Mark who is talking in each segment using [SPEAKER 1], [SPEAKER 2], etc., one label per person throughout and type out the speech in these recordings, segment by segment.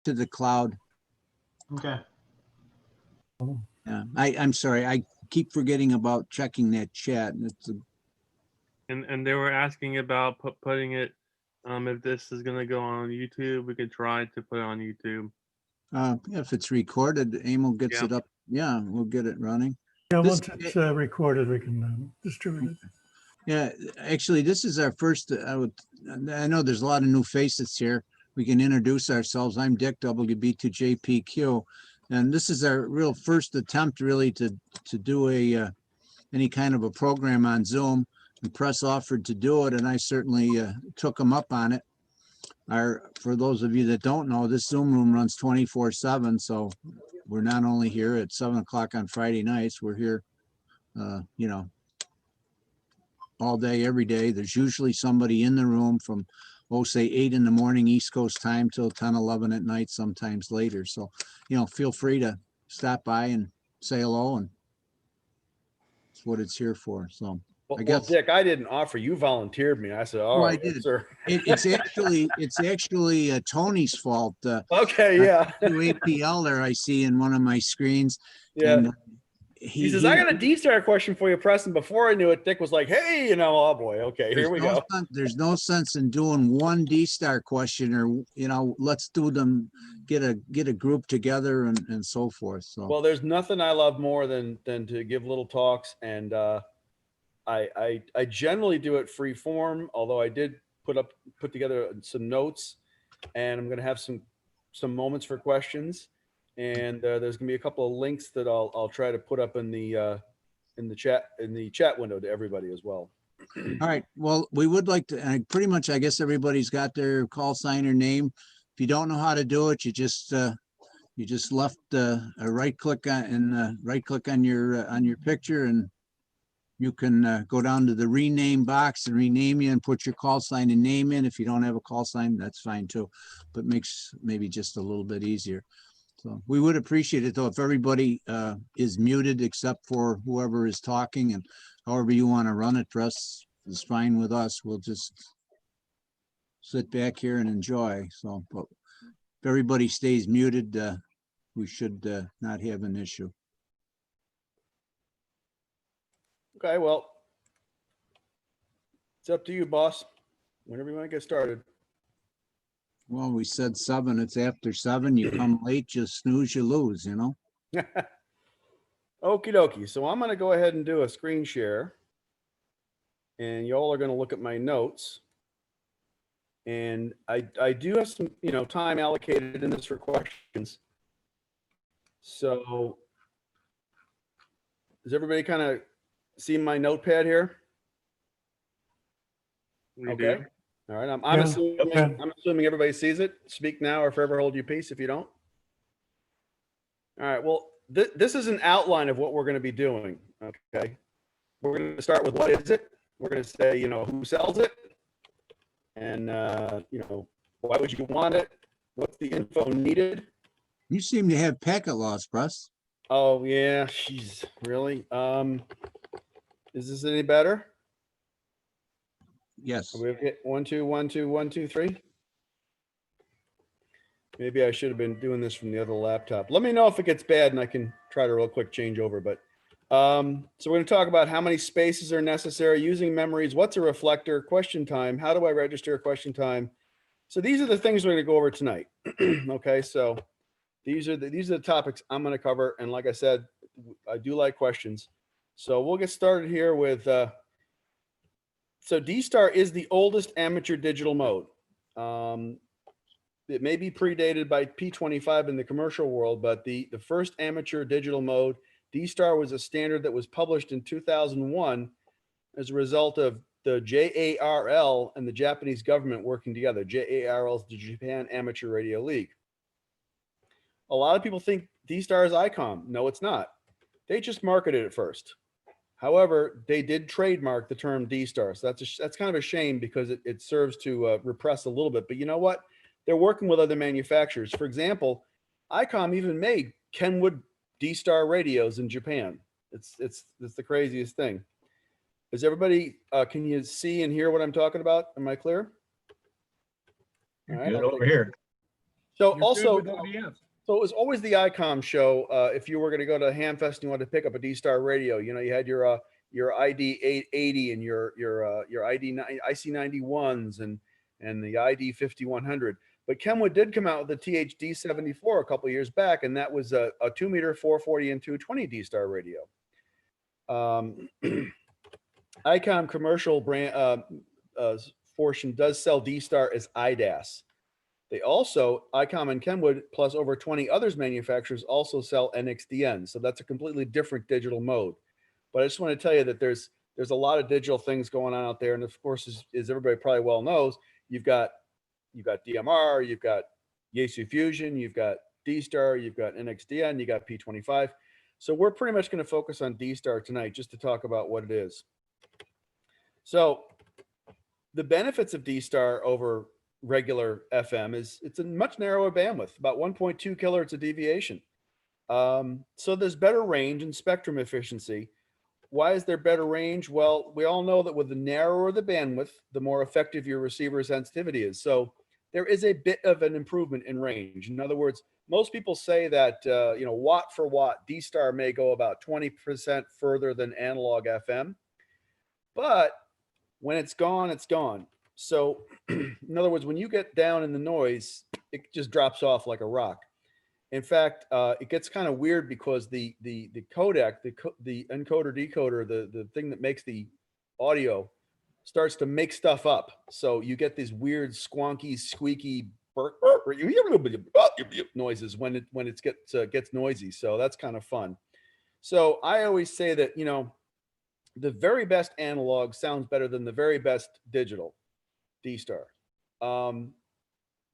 [SPEAKER 1] to the cloud.
[SPEAKER 2] Okay.
[SPEAKER 1] Yeah, I'm sorry. I keep forgetting about checking that chat. It's
[SPEAKER 3] And they were asking about putting it, if this is gonna go on YouTube, we could try to put it on YouTube.
[SPEAKER 1] if it's recorded, Emil gets
[SPEAKER 3] Yeah.
[SPEAKER 1] it up. Yeah, we'll get it running.
[SPEAKER 4] Yeah,
[SPEAKER 1] This-
[SPEAKER 4] once it's recorded, we can distribute it.
[SPEAKER 1] Yeah, actually, this is our first, I know there's a lot of new faces here. We can introduce ourselves. I'm Dick, WB2JPQ. And this is our real first attempt really to do any kind of a program on Zoom. And Pres offered to do it, and I certainly took them up on it. For those of you that don't know, this Zoom room runs 24/7. So we're not only here at 7 o'clock on Friday nights, we're here, you know, all day, every day. There's usually somebody in the room from, say 8 in the morning, East Coast time till 10, 11 at night, sometimes later. So, you know, feel free to stop by and say hello, and that's what it's here for. So
[SPEAKER 5] Well,
[SPEAKER 1] I guess,
[SPEAKER 5] Dick, I didn't offer. You volunteered me. I said, "All
[SPEAKER 1] well, I
[SPEAKER 5] right,
[SPEAKER 1] did.
[SPEAKER 5] sir."
[SPEAKER 1] It's actually Tony's fault.
[SPEAKER 5] Okay, yeah.
[SPEAKER 1] APL there I see in one of my screens.
[SPEAKER 5] Yeah.
[SPEAKER 1] And
[SPEAKER 5] He says, "I got a DSTAR question for you, Preston." Before I knew it, Dick was like, "Hey, you know, oh boy, okay, here we go."
[SPEAKER 1] There's no sense in doing one DSTAR question, or, you know, let's do them, get a group together and so forth. So,
[SPEAKER 5] Well, there's nothing I love more than to give little talks, and I generally do it free form. Although I did put together some notes, and I'm going to have some moments for questions. And there's gonna be a couple of links that I'll try to put up in the chat window to everybody as well.
[SPEAKER 1] all right. Well, we would like to, and pretty much, I guess everybody's got their call sign or name. If you don't know how to do it, you just left a right click on your picture, and you can go down to the rename box and rename you and put your call sign and name in. If you don't have a call sign, that's fine too, but makes maybe just a little bit easier. So we would appreciate it though if everybody is muted except for whoever is talking, and however you want to run it, Pres, is fine with us. We'll just sit back here and enjoy. So, but if everybody stays muted, we should not have an issue.
[SPEAKER 5] Okay, well, it's up to you, boss. Whenever you want to get started.
[SPEAKER 1] Well, we said 7, it's after 7. You come late, you snooze, you lose, you know?
[SPEAKER 5] Okie dokie. So I'm going to go ahead and do a screen share. And y'all are going to look at my notes. And I do have some, you know, time allocated in this for questions. So does everybody kind of see my notepad here?
[SPEAKER 3] We
[SPEAKER 5] Okay.
[SPEAKER 3] do.
[SPEAKER 5] All right. I'm
[SPEAKER 4] Yeah,
[SPEAKER 5] assuming
[SPEAKER 4] okay.
[SPEAKER 5] I'm assuming everybody sees it. Speak now or forever hold your peace if you don't. All right. Well, this is an outline of what we're going to be doing. Okay. We're going to start with what is it? We're going to say, you know, who sells it? And, you know, why would you want it? What's the info needed?
[SPEAKER 1] You seem to have packet loss, Pres.
[SPEAKER 5] Oh, yeah. Jeez. Really? Is this any better?
[SPEAKER 1] Yes.
[SPEAKER 5] We get 1, 2, 1, 2, 1, 2, 3. Maybe I should have been doing this from the other laptop. Let me know if it gets bad and I can try to real quick change over. But so we're going to talk about how many spaces are necessary, using memories, what's a reflector, question time, how do I register a question time. So these are the things we're going to go over tonight. Okay, so these are the topics I'm going to cover. And like I said, I do like questions. So we'll get started here with so DSTAR is the oldest amateur digital mode. It may be predated by P25 in the commercial world, but the first amateur digital mode, DSTAR, was a standard that was published in 2001 as a result of the JARL and the Japanese government working together. JARL is the Japan Amateur Radio League. A lot of people think DSTAR is ICOM. No, it's not. They just marketed it first. However, they did trademark the term DSTAR. So that's kind of a shame because it serves to repress a little bit. But you know what? They're working with other manufacturers. For example, ICOM even made Kenwood DSTAR radios in Japan. It's the craziest thing. Is everybody, can you see and hear what I'm talking about? Am I clear? All right,
[SPEAKER 2] Good over here.
[SPEAKER 5] So
[SPEAKER 2] You're good
[SPEAKER 5] also,
[SPEAKER 2] with ODF.
[SPEAKER 5] so it was always the ICOM show. If you were going to go to Hamfest and you wanted to pick up a D-Star radio, you know, you had your ID 880 and your ID IC91s and the ID 5100. But Kenwood did come out with the THD 74 a couple of years back, and that was a 2-meter 440 and 220 D-Star radio. ICOM commercial brand portion does sell D-Star as IDAS. They also, ICOM and Kenwood, plus over 20 others manufacturers, also sell NXDN. So that's a completely different digital mode. But I just want to tell you that there's a lot of digital things going on out there. And of course, as everybody probably well knows, you've got DMR, you've got Yaesu Fusion, you've got D-Star, you've got NXDN, you got P25. So we're pretty much going to focus on D-Star tonight just to talk about what it is. So the benefits of D-Star over regular FM is it's a much narrower bandwidth, about 1.2 kilohertz of deviation. So there's better range and spectrum efficiency. Why is there better range? Well, we all know that with the narrower the bandwidth, the more effective your receiver sensitivity is. So there is a bit of an improvement in range. In other words, most people say that, you know, watt for watt, D-Star may go about 20% further than analog FM, but when it's gone, it's gone. So in other words, when you get down in the noise, it just drops off like a rock. In fact, it gets kind of weird because the codec, the encoder decoder, the thing that makes the audio starts to make stuff up. So you get these weird squonky, squeaky noises when it gets noisy. So that's kind of fun. So I always say that, you know, the very best analog sounds better than the very best digital D-Star.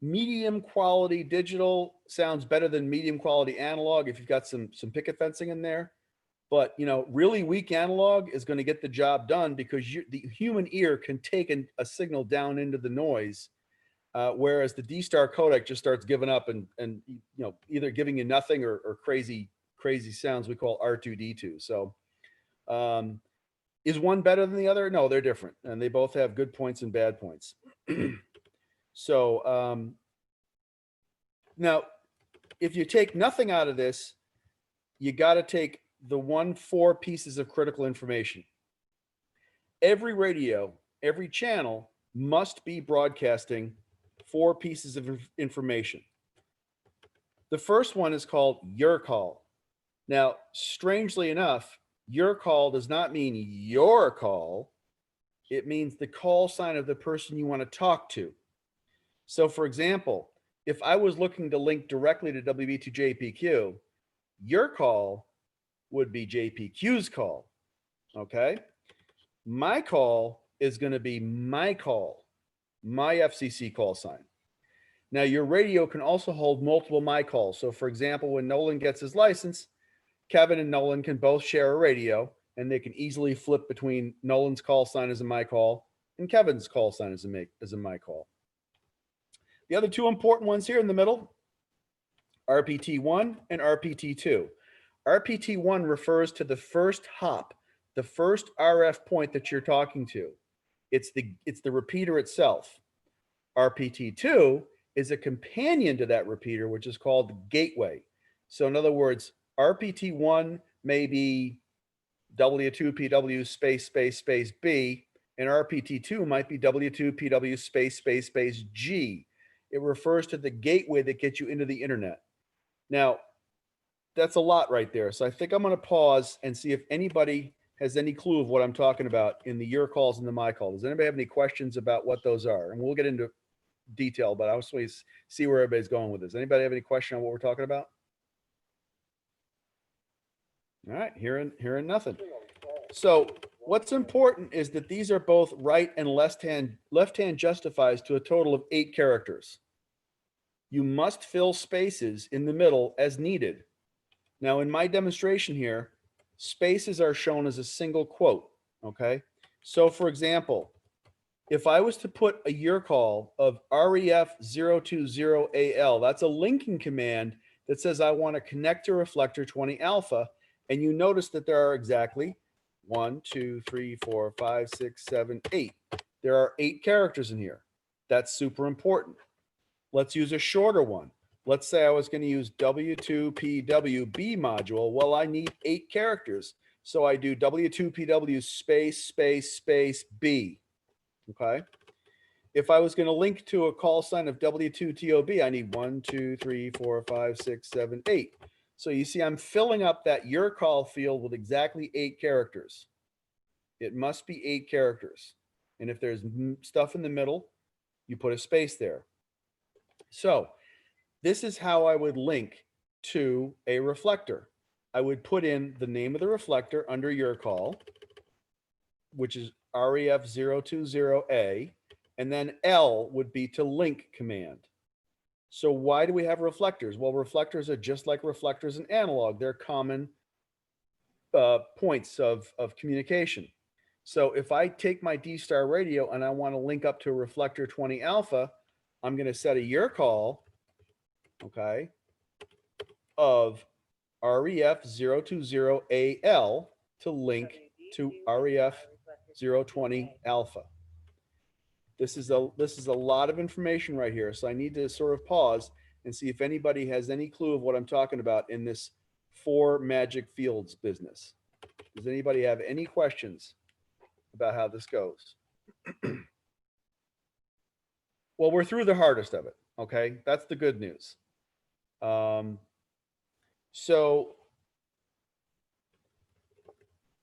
[SPEAKER 5] Medium quality digital sounds better than medium quality analog if you've got some picket fencing in there. But, you know, really weak analog is going to get the job done because the human ear can take a signal down into the noise, whereas the D-Star codec just starts giving up and you know, either giving you nothing or crazy sounds we call R2D2. So is one better than the other? No, they're different, and they both have good points and bad points. So now, if you take nothing out of this, you got to take the 4 pieces of critical information. Every radio, every channel must be broadcasting 4 pieces of information. The first one is called your call. Now, strangely enough, your call does not mean your call. It means the call sign of the person you want to talk to. So for example, if I was looking to link directly to WB2JPQ, your call would be JPQ's call, okay? My call is going to be my call, my FCC call sign. Now your radio can also hold multiple my calls. So for example, when Nolan gets his license, Kevin and Nolan can both share a radio, and they can easily flip between Nolan's call sign as a my call and Kevin's call sign as a my call. The other 2 important ones here in the middle, RPT1 and RPT2. RPT1 refers to the first hop, the first RF point that you're talking to. It's the repeater itself. RPT2 is a companion to that repeater, which is called the gateway. So in other words, RPT1 may be W2PW space B, and RPT2 might be W2PW space G. It refers to the gateway that gets you into the internet. Now, that's a lot right there. So I think I'm going to pause and see if anybody has any clue of what I'm talking about in the your calls and the my call. Does anybody have any questions about what those are? And we'll get into detail, but I just want to see where everybody's going with this. Anybody have any question on what we're talking about? All right, hearing nothing. So what's important is that these are both right and left hand justifies to a total of 8 characters. You must fill spaces in the middle as needed. Now in my demonstration here, spaces are shown as a single quote, okay? So for example, if I was to put a your call of REF020AL, that's a linking command that says I want to connect to reflector 20 alpha, and you notice that there are exactly 1, 2, 3, 4, 5, 6, 7, 8. There are 8 characters in here. That's super important. Let's use a shorter one. Let's say I was going to use W2PWB module. Well, I need 8 characters. So I do W2PW space B. Okay. If I was going to link to a call sign of W2TOB, I need 1, 2, 3, 4, 5, 6, 7, 8. So you see, I'm filling up that your call field with exactly 8 characters. It must be 8 characters. And if there's stuff in the middle, you put a space there. So this is how I would link to a reflector. I would put in the name of the reflector under your call, which is REF020A, and then L would be to link command. So why do we have reflectors? Well, reflectors are just like reflectors in analog. They're common points of communication. So if I take my D-Star radio and I want to link up to a reflector 20 alpha, I'm going to set a your call, okay, of REF020AL to link to REF020 alpha. This is a lot of information right here. So I need to sort of pause and see if anybody has any clue of what I'm talking about in this 4 magic fields business. Does anybody have any questions about how this goes? Well, we're through the hardest of it. Okay. That's the good news. So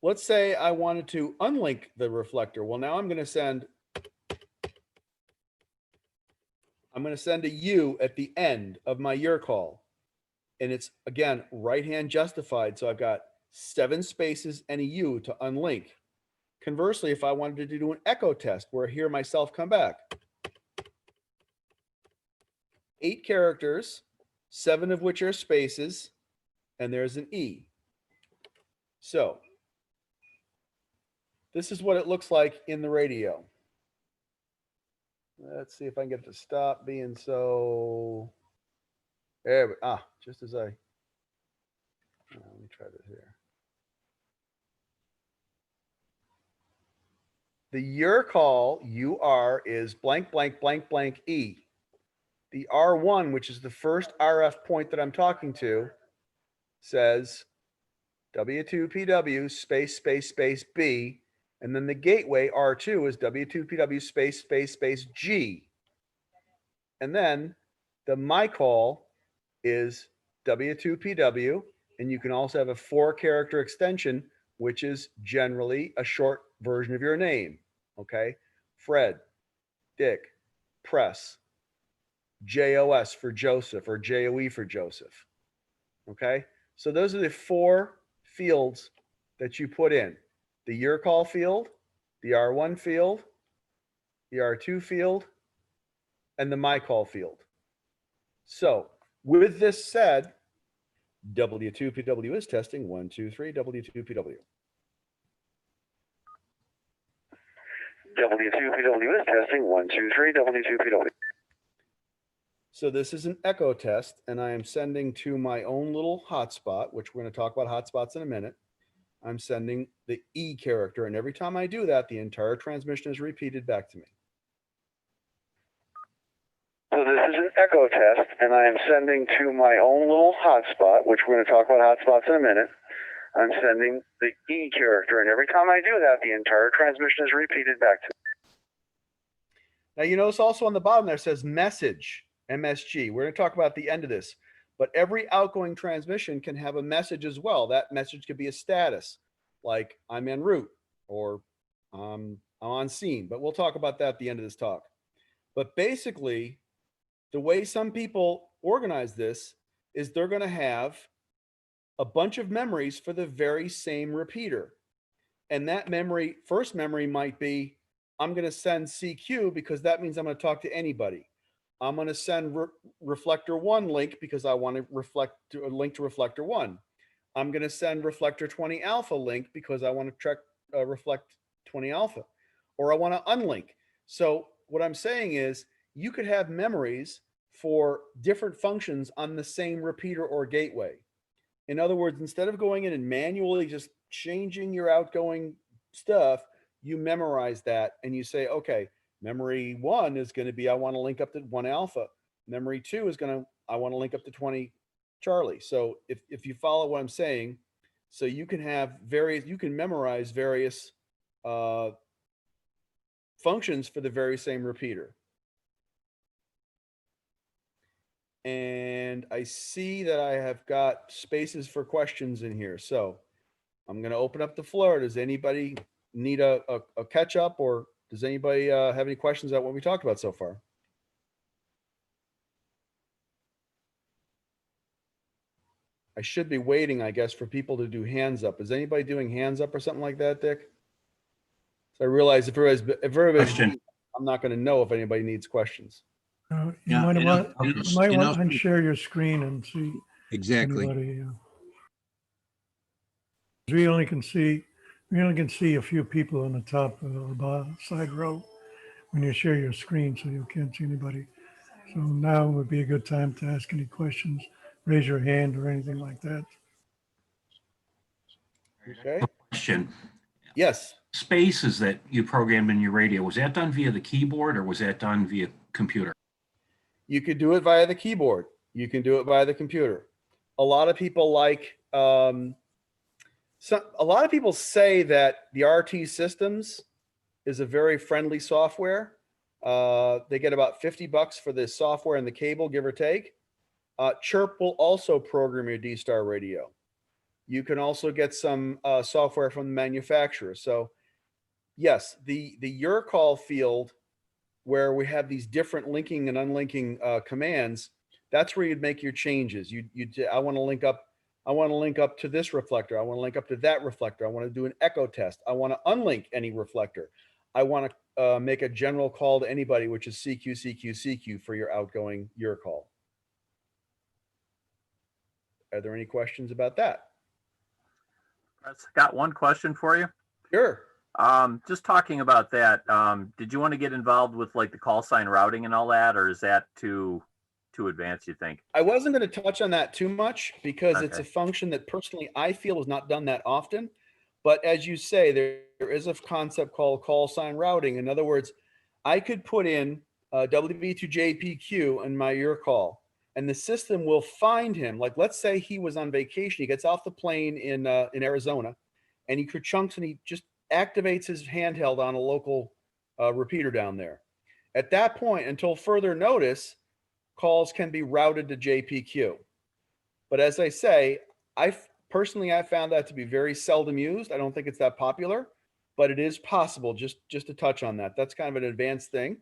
[SPEAKER 5] let's say I wanted to unlink the reflector. Well, now I'm going to send a U at the end of my your call. And it's, again, right-hand justified. So I've got 7 spaces and a U to unlink. Conversely, if I wanted to do an echo test where I hear myself come back, 8 characters, 7 of which are spaces, and there's an E. So this is what it looks like in the radio. Let's see if I can get it to stop being so. There we just as I. Let me try this here. The your call UR is blank blank blank blank E. The R1, which is the first RF point that I'm talking to, says W2PW space B. And then the gateway R2 is W2PW space G. And then the my call is W2PW. And you can also have a 4-character extension, which is generally a short version of your name. Okay. Fred, Dick, Press, JOS for Joseph, or JOE for Joseph. Okay. So those are the 4 fields that you put in. The your call field, the R1 field, the R2 field, and the my call field. So with this said, W2PW is testing 1, 2, 3, W2PW.
[SPEAKER 2] W2PW is testing 1, 2, 3, W2PW.
[SPEAKER 5] So this is an echo test, and I am sending to my own little hotspot, which we're going to talk about hotspots in a minute. I'm sending the E character, and every time I do that, the entire transmission is repeated back to me.
[SPEAKER 2] So this is an echo test, and I am sending to my own little hotspot, which we're going to talk about hotspots in a minute. I'm sending the E character, and every time I do that, the entire transmission is repeated back to me.
[SPEAKER 5] Now, you notice also on the bottom there says message, MSG. We're going to talk about at the end of this. But every outgoing transmission can have a message as well. That message could be a status, like I'm en route or I'm on scene. But we'll talk about that at the end of this talk. But basically, the way some people organize this is they're going to have a bunch of memories for the very same repeater. And that memory, first memory might be, I'm going to send CQ because that means I'm going to talk to anybody. I'm going to send reflector 1 link because I want to link to reflector 1. I'm going to send reflector 20 alpha link because I want to track reflect 20 alpha, or I want to unlink. So what I'm saying is you could have memories for different functions on the same repeater or gateway. In other words, instead of going in and manually just changing your outgoing stuff, you memorize that and you say, okay, memory 1 is going to be, I want to link up to 1 alpha. Memory 2 is going to I want to link up to 20 Charlie. So if you follow what I'm saying, so you can have various, you can memorize various functions for the very same repeater. And I see that I have got spaces for questions in here. So I'm going to open up the floor. Does anybody need a catch up, or does anybody have any questions about what we talked about so far? I should be waiting, I guess, for people to do hands up. Is anybody doing hands up or something like that, Dick? So I realize if everybody's
[SPEAKER 6] Question.
[SPEAKER 5] I'm not going to know if anybody needs questions.
[SPEAKER 4] You
[SPEAKER 1] Yeah,
[SPEAKER 4] might
[SPEAKER 1] and
[SPEAKER 4] want,
[SPEAKER 1] I'll-
[SPEAKER 4] you might
[SPEAKER 1] and
[SPEAKER 4] want
[SPEAKER 1] I'll-
[SPEAKER 4] to unshare your screen and see
[SPEAKER 1] Exactly.
[SPEAKER 4] anybody. We only can see a few people on the top of the side row when you share your screen, so you can't see anybody. So now would be a good time to ask any questions, raise your hand or anything like that.
[SPEAKER 5] Okay.
[SPEAKER 6] Question.
[SPEAKER 5] Yes.
[SPEAKER 6] Spaces that you programmed in your radio, was that done via the keyboard or was that done via computer?
[SPEAKER 5] You could do it via the keyboard. You can do it via the computer. A lot of people like, a lot of people say that the RT Systems is a very friendly software. They get about $50 for the software and the cable, give or take. Chirp will also program your D-Star radio. You can also get some software from the manufacturer. So yes, the your call field where we have these different linking and unlinking commands, that's where you'd make your changes. I want to link up to this reflector. I want to link up to that reflector. I want to do an echo test. I want to unlink any reflector. I want to make a general call to anybody, which is CQ, CQ, CQ for your outgoing your call. Are there any questions about that?
[SPEAKER 7] I've got one question for you.
[SPEAKER 5] Sure.
[SPEAKER 7] Just talking about that, did you want to get involved with like the call sign routing and all that, or is that too advanced, you think?
[SPEAKER 5] I wasn't going to touch on that too much because it's a
[SPEAKER 7] Okay.
[SPEAKER 5] function that personally I feel is not done that often. But as you say, there is a concept called call sign routing. In other words, I could put in W2PW in my your call, and the system will find him. Like, let's say he was on vacation. He gets off the plane in Arizona, and he chunks and he just activates his handheld on a local repeater down there. At that point, until further notice, calls can be routed to JPQ. But as I say, I found that to be very seldom used. I don't think it's that popular, but it is possible. Just to touch on that. That's kind of an advanced thing.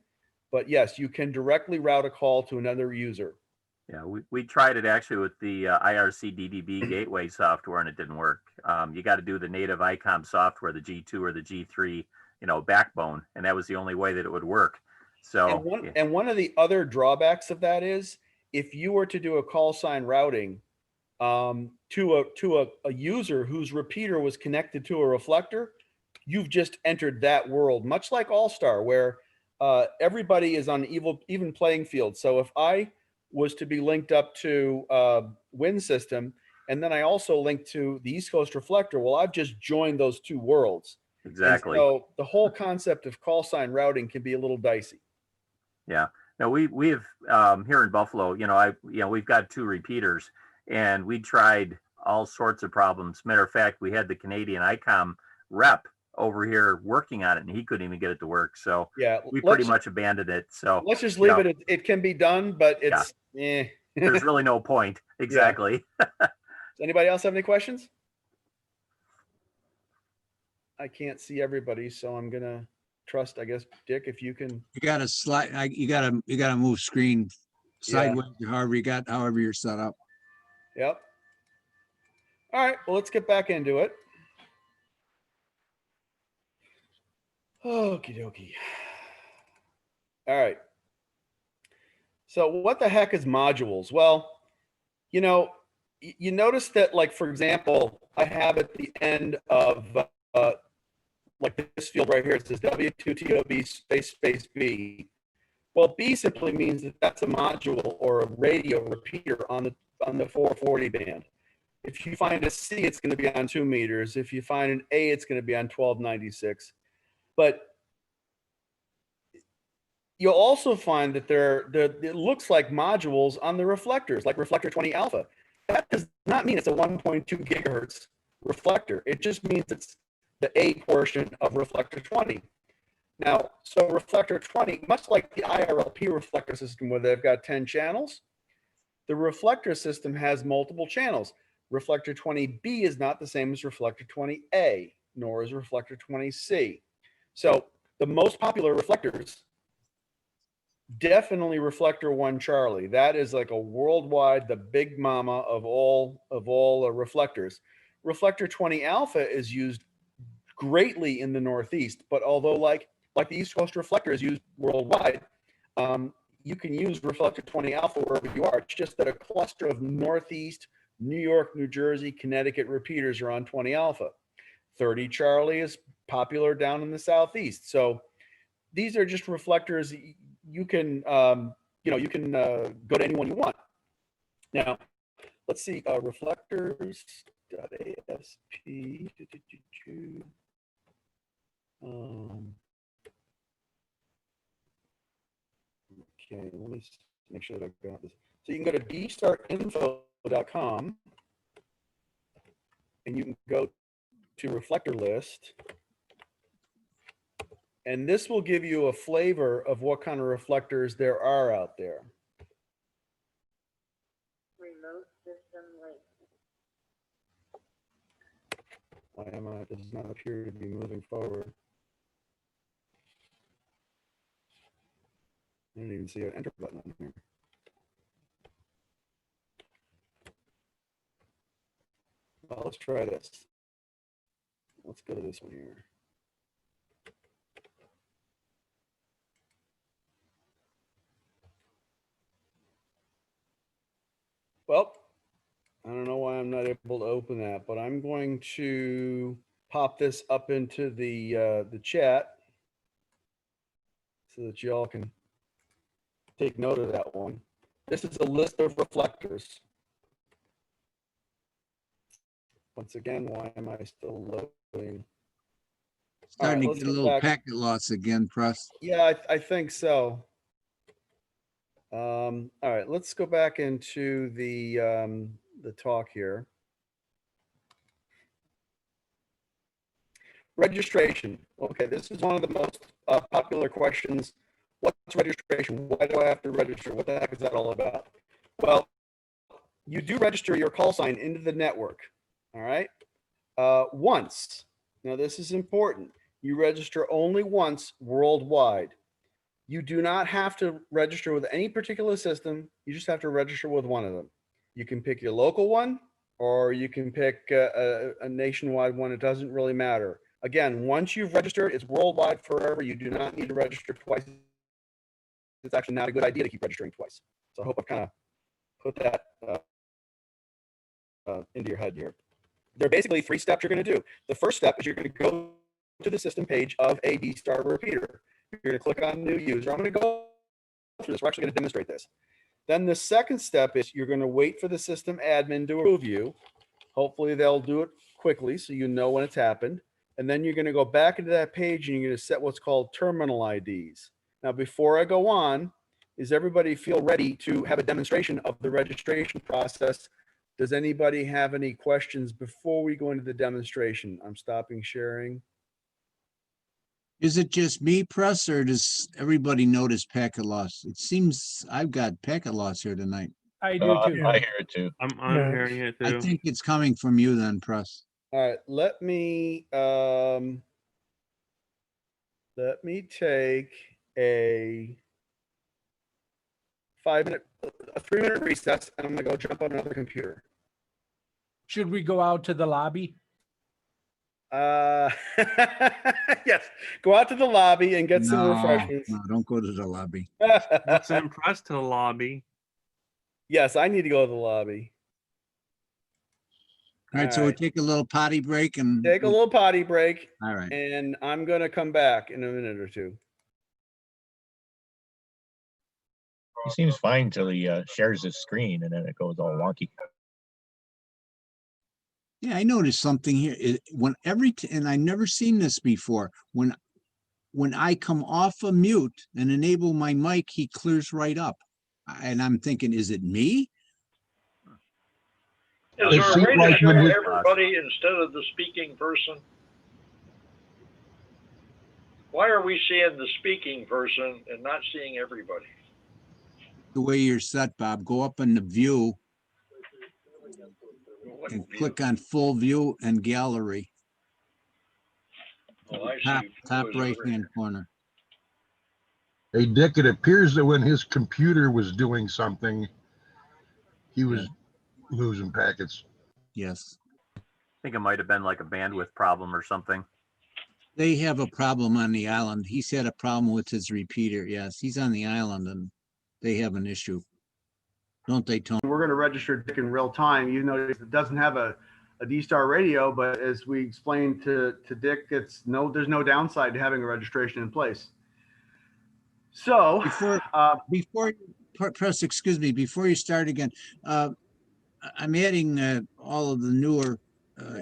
[SPEAKER 5] But yes, you can directly route a call to another user.
[SPEAKER 7] Yeah, we tried it actually with the IRC DDB gateway software, and it didn't work. You got to do the native ICOM software, the G2 or the G3, backbone, and that was the only way that it would work. So,
[SPEAKER 5] and one of the other drawbacks of that is if you were to do a call sign routing to a user whose repeater was connected to a reflector, you've just entered that world, much like All-Star, where everybody is on even playing field. So if I was to be linked up to Wind System, and then I also linked to the East Coast reflector, well, I've just joined those two worlds.
[SPEAKER 7] exactly.
[SPEAKER 5] And so the whole concept of call sign routing can be a little dicey.
[SPEAKER 7] Yeah. No, we have here in Buffalo, we've got 2 repeaters, and we tried all sorts of problems. Matter of fact, we had the Canadian ICOM rep over here working on it, and he couldn't even get it to work. So
[SPEAKER 5] Yeah,
[SPEAKER 7] we pretty much abandoned it. So
[SPEAKER 5] let's just leave it. It can be done, but it's
[SPEAKER 7] there's really no point. Exactly.
[SPEAKER 5] Does anybody else have any questions? I can't see everybody, so I'm gonna trust, I guess, Dick, if you can.
[SPEAKER 1] You gotta slide, you gotta move screen sideways, however you're set up.
[SPEAKER 5] Yep. All right, well, let's get back into it. Okie dokie. All right. So what the heck is modules? Well, you notice that, like, for example, I have at the end of like this field right here, it says W2TOB space B. Well, B simply means that that's a module or a radio repeater on the 440 band. If you find a C, it's going to be on 2 meters. If you find an A, it's going to be on 1296. But you'll also find that it looks like modules on the reflectors, like reflector 20 alpha. That does not mean it's a 1.2 gigahertz reflector. It just means it's the A portion of reflector 20. Now, so reflector 20, much like the IRLP reflector system where they've got 10 channels, the reflector system has multiple channels. Reflector 20B is not the same as reflector 20A, nor is reflector 20C. So the most popular reflectors, definitely reflector 1 Charlie. That is like a worldwide, the big mama of all reflectors. Reflector 20 alpha is used greatly in the Northeast, but although like the East Coast reflector is used worldwide, you can use reflector 20 alpha wherever you are. It's just that a cluster of Northeast, New York, New Jersey, Connecticut repeaters are on 20 alpha. 30 Charlie is popular down in the Southeast. So these are just reflectors. You can, you can go to anyone you want. Now, let's see, reflectors.asp. Okay, let me make sure that I got this. So you can go to dstarinfo.com and you can go to reflector list. And this will give you a flavor of what kind of reflectors there are out there.
[SPEAKER 8] Remote system link.
[SPEAKER 5] Why am I, does not appear to be moving forward. I didn't even see an enter button on here. Well, let's try this. Let's go to this one here. Well, I don't know why I'm not able to open that, but I'm going to pop this up into the chat so that y'all can take note of that one. This is a list of reflectors. Once again, why am I still loading?
[SPEAKER 1] Starting
[SPEAKER 5] right,
[SPEAKER 1] to get a little packet loss again, Press.
[SPEAKER 5] Yeah, I think so. All right, let's go back into the talk here. Registration. Okay, this is one of the most popular questions. What's registration? Why do I have to register? What the heck is that all about? Well, you do register your call sign into the network, all right? Once. Now, this is important. You register only once worldwide. You do not have to register with any particular system. You just have to register with one of them. You can pick your local one, or you can pick a nationwide one. It doesn't really matter. Again, once you've registered, it's worldwide forever. You do not need to register twice. It's actually not a good idea to keep registering twice. So I hope I've kind of put that into your head here. There are basically 3 steps you're going to do. The first step is you're going to go to the system page of a DSTAR repeater. You're going to click on new user. I'm going to go through this. We're actually going to demonstrate this. Then the second step is you're going to wait for the system admin to approve you. Hopefully they'll do it quickly so you know when it's happened. And then you're going to go back into that page and you're going to set what's called terminal IDs. Now, before I go on, does everybody feel ready to have a demonstration of the registration process? Does anybody have any questions before we go into the demonstration? I'm stopping sharing.
[SPEAKER 1] Is it just me, Press, or does everybody notice packet loss? It seems I've got packet loss here tonight.
[SPEAKER 9] I do too.
[SPEAKER 4] I
[SPEAKER 9] hear it too.
[SPEAKER 3] I'm
[SPEAKER 4] Yeah.
[SPEAKER 3] hearing it
[SPEAKER 1] I
[SPEAKER 3] too.
[SPEAKER 1] think it's coming from you then, Press.
[SPEAKER 5] All right, let me take a 3-minute recess, and I'm gonna go jump on another computer.
[SPEAKER 9] Should we go out to the lobby?
[SPEAKER 5] Yes, go out to the lobby and get some refreshments.
[SPEAKER 1] No, don't go to the lobby.
[SPEAKER 3] Let's impress to the lobby.
[SPEAKER 5] Yes, I need to go to the lobby.
[SPEAKER 1] All right, so we'll take a little potty break and
[SPEAKER 5] Take a little potty break,
[SPEAKER 1] all right.
[SPEAKER 5] and I'm gonna come back in a minute or two.
[SPEAKER 10] He seems fine till he shares his screen and then it goes all wonky.
[SPEAKER 1] Yeah, I noticed something here. And I never seen this before. When when I come off a mute and enable my mic, he clears right up. And I'm thinking, is it me?
[SPEAKER 11] Is there a way to show everybody instead of the speaking person? Why are we seeing the speaking person and not seeing everybody?
[SPEAKER 1] The way you're set, Bob, go up in the view and click on full view and gallery.
[SPEAKER 11] Oh, I
[SPEAKER 1] Top,
[SPEAKER 11] see.
[SPEAKER 1] top right hand corner.
[SPEAKER 12] Hey, Dick, it appears that when his computer was doing something, he was losing packets.
[SPEAKER 1] Yes.
[SPEAKER 7] I think it might have been like a bandwidth problem or something.
[SPEAKER 1] They have a problem on the island. He's had a problem with his repeater. Yes, he's on the island and they have an issue. Don't they, Tony?
[SPEAKER 5] We're going to register Dick in real time, even though it doesn't have a D-Star radio, but as we explained to Dick, there's no downside to having a registration in place. So
[SPEAKER 1] before press, excuse me, before you start again, I'm adding all of the newer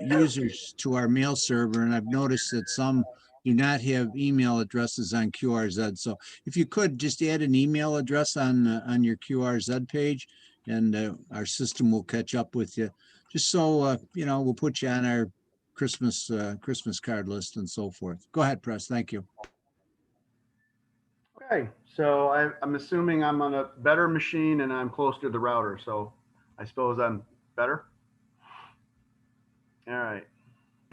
[SPEAKER 1] users to our mail server, and I've noticed that some do not have email addresses on QRZed. So if you could just add an email address on your QRZed page, and our system will catch up with you. Just so you know, we'll put you on our Christmas card list and so forth. Go ahead, Press. Thank you.
[SPEAKER 5] okay, so I'm assuming I'm on a better machine and I'm close to the router, so I suppose I'm better. All right.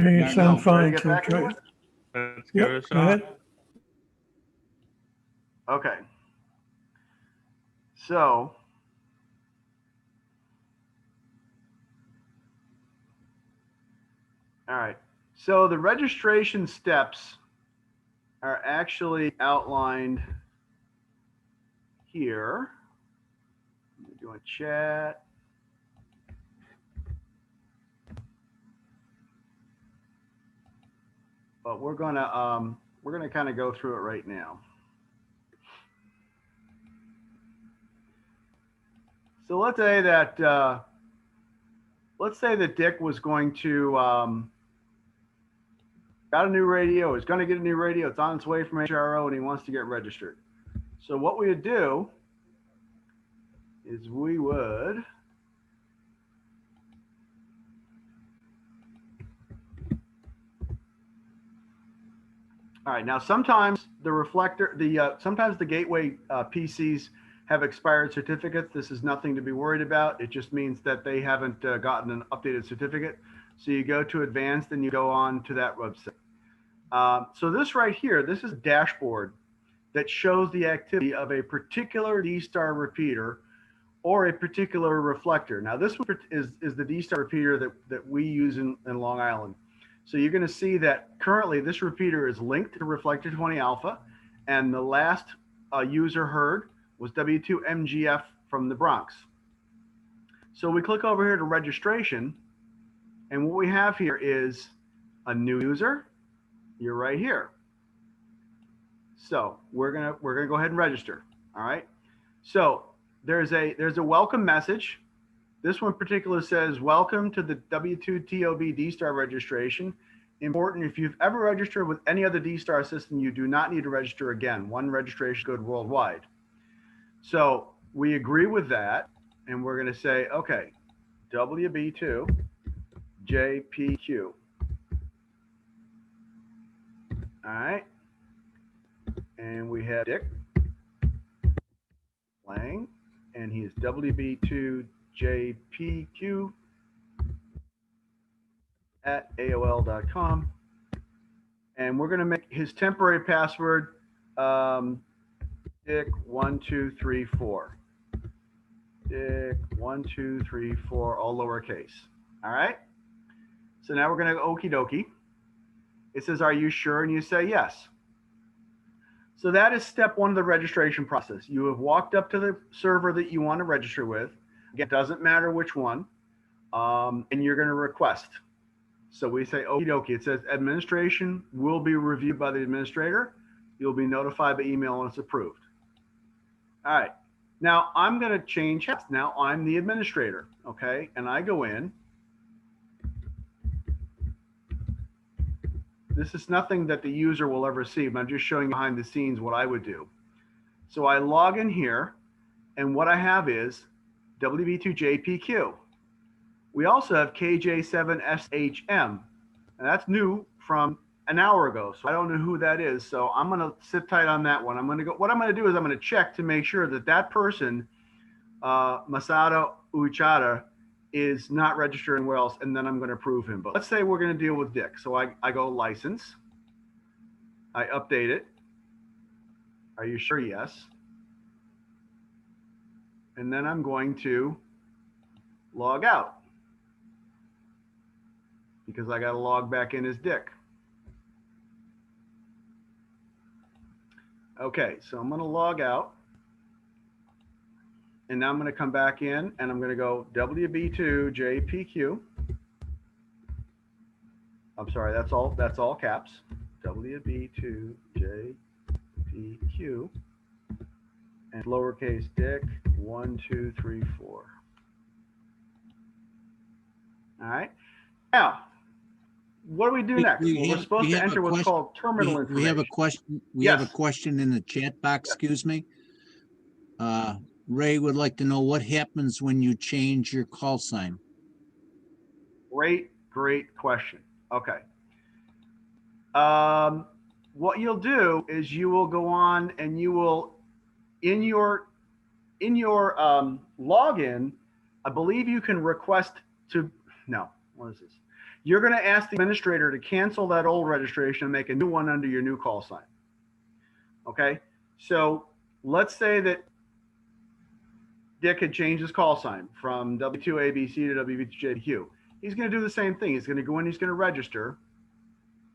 [SPEAKER 4] Okay, you sound fine.
[SPEAKER 5] Get back into it?
[SPEAKER 3] Let's give it a
[SPEAKER 4] Go ahead.
[SPEAKER 3] shot.
[SPEAKER 5] Okay. So all right. So the registration steps are actually outlined here. I'm doing chat. But we're gonna kind of go through it right now. So let's say that Dick was going to got a new radio, is going to get a new radio, it's on its way from HRO, and he wants to get registered. So what we would do is we would all right, now sometimes the reflector, sometimes the gateway PCs have expired certificates. This is nothing to be worried about. It just means that they haven't gotten an updated certificate. So you go to advanced and you go on to that website. So this right here, this is a dashboard that shows the activity of a particular D-Star repeater or a particular reflector. Now this one is the D-Star repeater that we use in Long Island. So you're going to see that currently this repeater is linked to Reflector 20 Alpha, and the last user heard was W2MGF from the Bronx. So we click over here to registration, and what we have here is a new user. You're right here. So we're gonna go ahead and register. All right. So there's a welcome message. This one in particular says, welcome to the W2TOB D-Star registration. Important, if you've ever registered with any other D-Star system, you do not need to register again. One registration is good worldwide. So we agree with that, and we're going to say, okay, WB2JPQ. All right. And we have Dick Lang, and he is WB2JPQ at AOL.com. And we're going to make his temporary password Dick1234. Dick1234, all lowercase. All right. So now we're going to go okie dokie. It says, are you sure? And you say yes. So that is step one of the registration process. You have walked up to the server that you want to register with. It doesn't matter which one. And you're going to request. So we say, okie dokie. It says administration will be reviewed by the administrator. You'll be notified by email when it's approved. All right. Now I'm going to change hats. Now I'm the administrator. Okay. And I go in. This is nothing that the user will ever see, but I'm just showing behind the scenes what I would do. So I log in here, and what I have is WB2JPQ. We also have KJ7SHM, and that's new from an hour ago. So I don't know who that is. So I'm going to sit tight on that one. What I'm going to do is I'm going to check to make sure that that person, Masato Uchada, is not registered anywhere else, and then I'm going to approve him. But let's say we're going to deal with Dick. So I go license. I update it. Are you sure? Yes. And then I'm going to log out because I got to log back in as Dick. Okay, so I'm going to log out. And now I'm going to come back in and I'm going to go WB2JPQ. I'm sorry, that's all caps. WB2JPQ and lowercase Dick 1, 2, 3, 4. All right. Now, what do we do next? We're supposed to enter what's called terminal information.
[SPEAKER 1] We have a question. We have a question in the chat box. Excuse me. Ray would like to know what happens when you change your call sign.
[SPEAKER 5] Great question. Okay. What you'll do is you will go on and you will, in your login, I believe you can request to, no, what is this? You're going to ask the administrator to cancel that old registration and make a new one under your new call sign. Okay. So let's say that Dick had changed his call sign from W2ABC to WB2JPQ. He's going to do the same thing. He's going to go in, he's going to register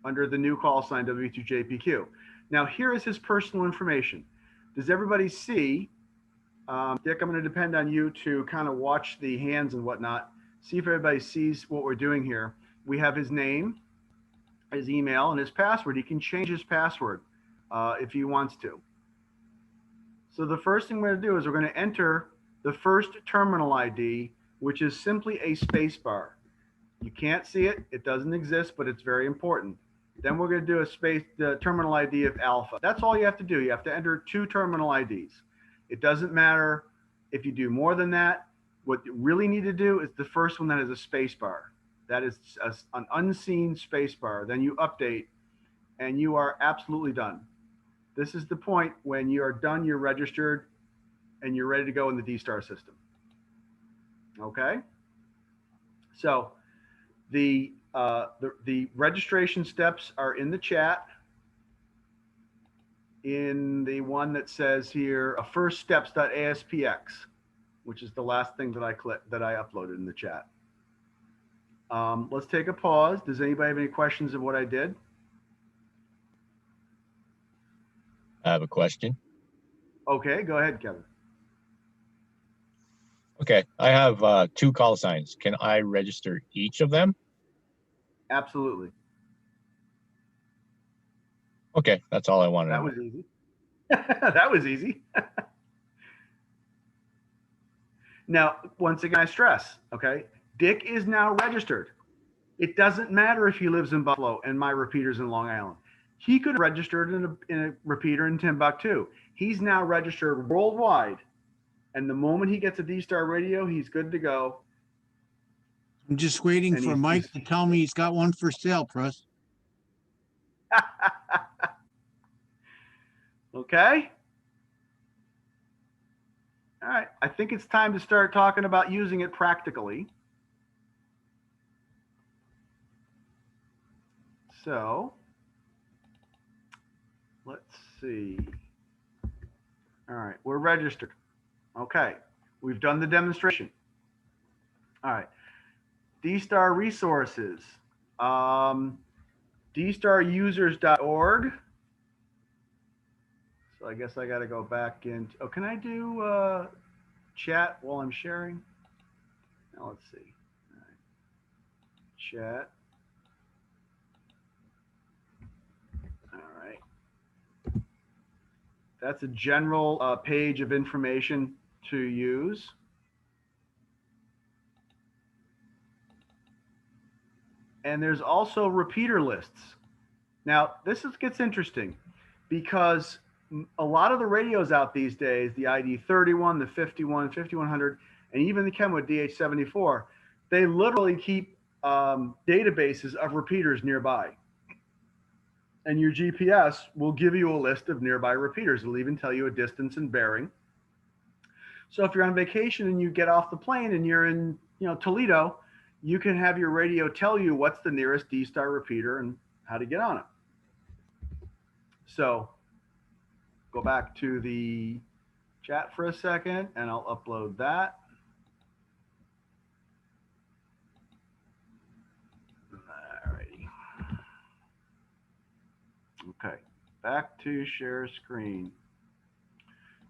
[SPEAKER 5] under the new call sign W2JPQ. Now, here is his personal information. Does everybody see? Dick, I'm going to depend on you to kind of watch the hands and whatnot. See if everybody sees what we're doing here. We have his name, his email, and his password. He can change his password if he wants to. So the first thing we're going to do is we're going to enter the first terminal ID, which is simply a space bar. You can't see it. It doesn't exist, but it's very important. Then we're going to do the terminal ID of alpha. That's all you have to do. You have to enter 2 terminal IDs. It doesn't matter if you do more than that. What you really need to do is the first one that is a space bar. That is an unseen space bar. Then you update and you are absolutely done. This is the point when you are done, you're registered, and you're ready to go in the DSTAR system. Okay? So the registration steps are in the chat. In the one that says here, firststeps.aspx, which is the last thing that I uploaded in the chat. Let's take a pause. Does anybody have any questions of what I did?
[SPEAKER 10] I have a question.
[SPEAKER 5] Okay, go ahead, Kevin.
[SPEAKER 10] Okay, I have 2 call signs. Can I register each of them?
[SPEAKER 5] Absolutely.
[SPEAKER 10] Okay, that's all I wanted.
[SPEAKER 5] That was easy. That was easy. Now, once again, I stress, okay, Dick is now registered. It doesn't matter if he lives in Buffalo and my repeater's in Long Island. He could have registered in a repeater in Timbuktu. He's now registered worldwide. And the moment he gets a DSTAR radio, he's good to go.
[SPEAKER 1] I'm just waiting for Mike to tell me he's got one for sale, Pres.
[SPEAKER 5] Okay. All right. I think it's time to start talking about using it practically. So let's see. All right. We're registered. Okay. We've done the demonstration. All right. DSTAR resources. DSTARusers.org. So I guess I got to go back into, oh, can I do chat while I'm sharing? Now let's see. All right. Chat. All right. That's a general page of information to use. And there's also repeater lists. Now, gets interesting because a lot of the radios out these days, the ID31, the 51, 5100, and even the Kenwood DH74, they literally keep databases of repeaters nearby. And your GPS will give you a list of nearby repeaters. It'll even tell you a distance and bearing. So if you're on vacation and you get off the plane and you're in, Toledo, you can have your radio tell you what's the nearest D-Star repeater and how to get on it. So go back to the chat for a second and I'll upload that. Alrighty. Okay, back to share screen.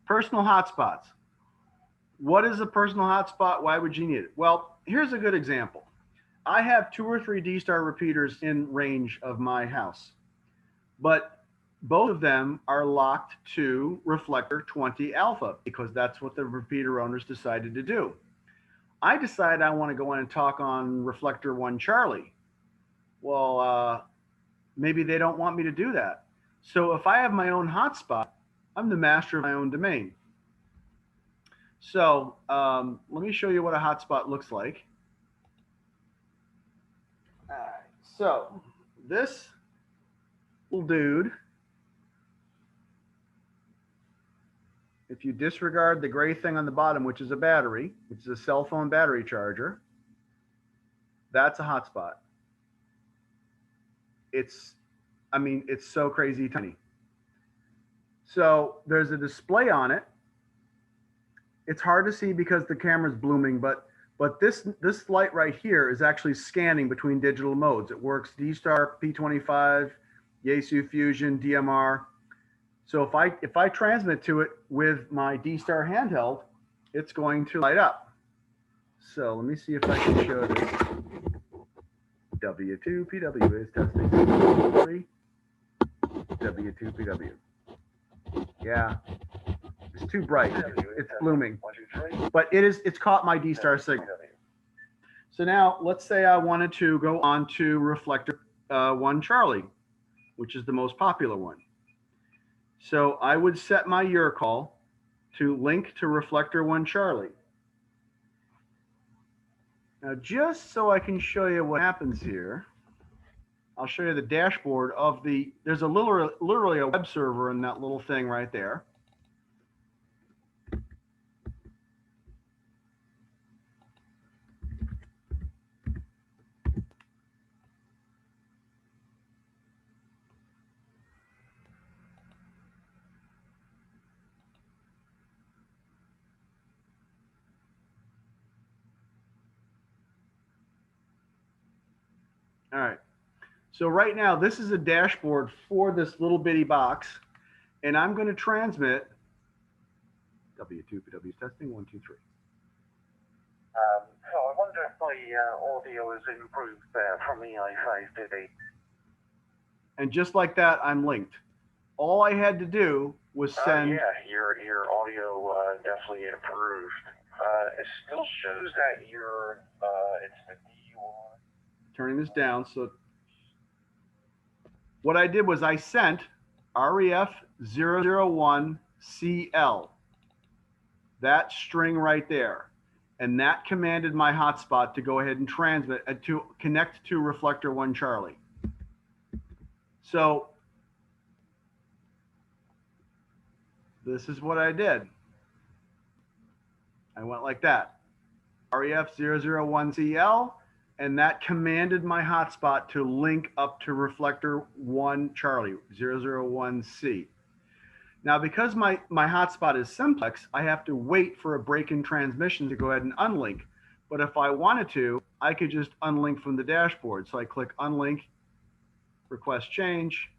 [SPEAKER 5] Personal hotspots. What is a personal hotspot? Why would you need it? Well, here's a good example. I have 2 or 3 D-Star repeaters in range of my house, but both of them are locked to reflector 20 alpha because that's what the repeater owners decided to do. I decided I want to go in and talk on reflector 1 Charlie. Well, maybe they don't want me to do that. So if I have my own hotspot, I'm the master of my own domain. So let me show you what a hotspot looks like. All right, so this little dude, if you disregard the gray thing on the bottom, which is a battery, which is a cell phone battery charger, that's a hotspot. It's so crazy tiny. So there's a display on it. It's hard to see because the camera's blooming, but this light right here is actually scanning between digital modes. It works D-Star, P25, Yaesu Fusion, DMR. So if I transmit to it with my D-Star handheld, it's going to light up. So let me see if I can show this. W2PW is testing. 3. W2PW. Yeah. It's too bright. It's blooming. But it's caught my D-Star signal. So now let's say I wanted to go on to reflector 1 Charlie, which is the most popular one. So I would set my URCall to link to reflector 1 Charlie. Now, just so I can show you what happens here, I'll show you the dashboard of there's literally a web server in that little thing right there. All right. So right now, this is a dashboard for this little bitty box, and I'm going to transmit W2PW testing 1, 2, 3.
[SPEAKER 2] So I wonder if my audio is improved there from the i5 today.
[SPEAKER 5] And just like that, I'm linked. All I had to do was send.
[SPEAKER 2] Yeah, your audio definitely improved. It still shows that it's the DUI.
[SPEAKER 5] Turning this down. So what I did was I sent REF001CL, that string right there. And that commanded my hotspot to go ahead and transmit to connect to reflector 1 Charlie. So this is what I did. I went like that. REF001CL, and that commanded my hotspot to link up to reflector 1 Charlie, 001C. Now, because my hotspot is simplex, I have to wait for a break in transmission to go ahead and unlink. But if I wanted to, I could just unlink from the dashboard. So I click unlink, request change.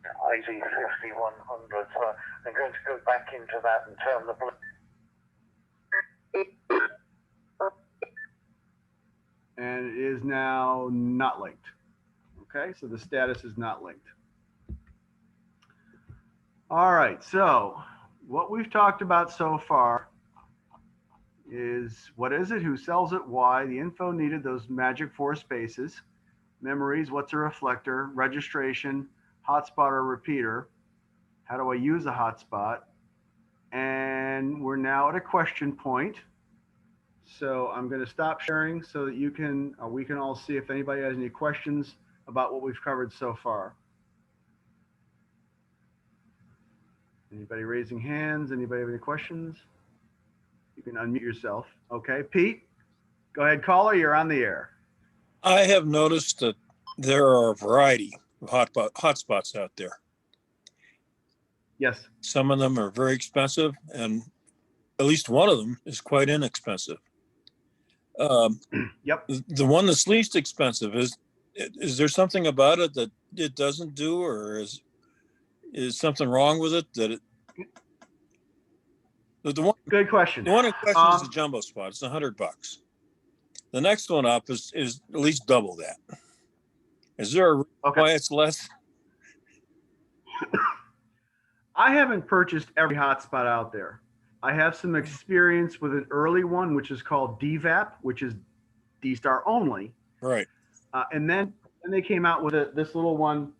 [SPEAKER 2] IV5100. So I'm going to go back into that and turn the
[SPEAKER 5] And it is now not linked. Okay, so the status is not linked. All right, so what we've talked about so far is what is it? Who sells it? Why? The info needed, those magic 4 spaces. Memories, what's a reflector? Registration, hotspot or repeater. How do I use a hotspot? And we're now at a question point. So I'm going to stop sharing so that you can, we can all see if anybody has any questions about what we've covered so far. Anybody raising hands? Anybody have any questions? You can unmute yourself. Okay, Pete, go ahead, caller, you're on the air.
[SPEAKER 13] I have noticed that there are a variety of hotspots out there.
[SPEAKER 5] Yes.
[SPEAKER 13] Some of them are very expensive, and at least one of them is quite inexpensive.
[SPEAKER 5] Yep.
[SPEAKER 13] The one that's least expensive, is there something about it that it doesn't do, or is something wrong with it that it? The one,
[SPEAKER 5] good question.
[SPEAKER 13] The one in question is the jumbo spot. It's $100. The next one up is at least double that. Is there a reason why it's less?
[SPEAKER 5] I haven't purchased every hotspot out there. I have some experience with an early one, which is called DVAP, which is DSTAR only.
[SPEAKER 13] Right.
[SPEAKER 5] And then they came out with this little one,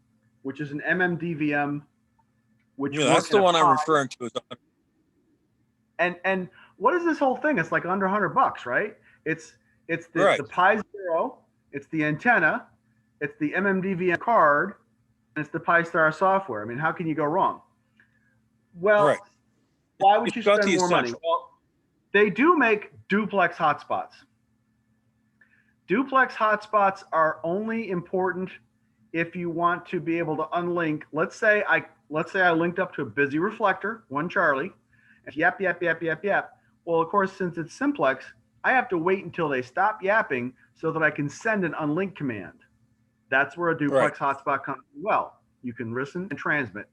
[SPEAKER 5] which is an MMDVM, which
[SPEAKER 13] that's the one I'm referring to.
[SPEAKER 5] And what is this whole thing? It's like under $100, right? It's the Pi Zero, it's the antenna, it's the MMDVM card, and it's the Pi-Star software. I mean, how can you go wrong? Well, why would you spend more money? Well, they do make duplex hotspots. Duplex hotspots are only important if you want to be able to unlink. Let's say I linked up to a busy reflector, one Charlie, and yap. Well, of course, since it's simplex, I have to wait until they stop yapping so that I can send an unlink command. That's where a duplex hotspot comes in well. You can listen and transmit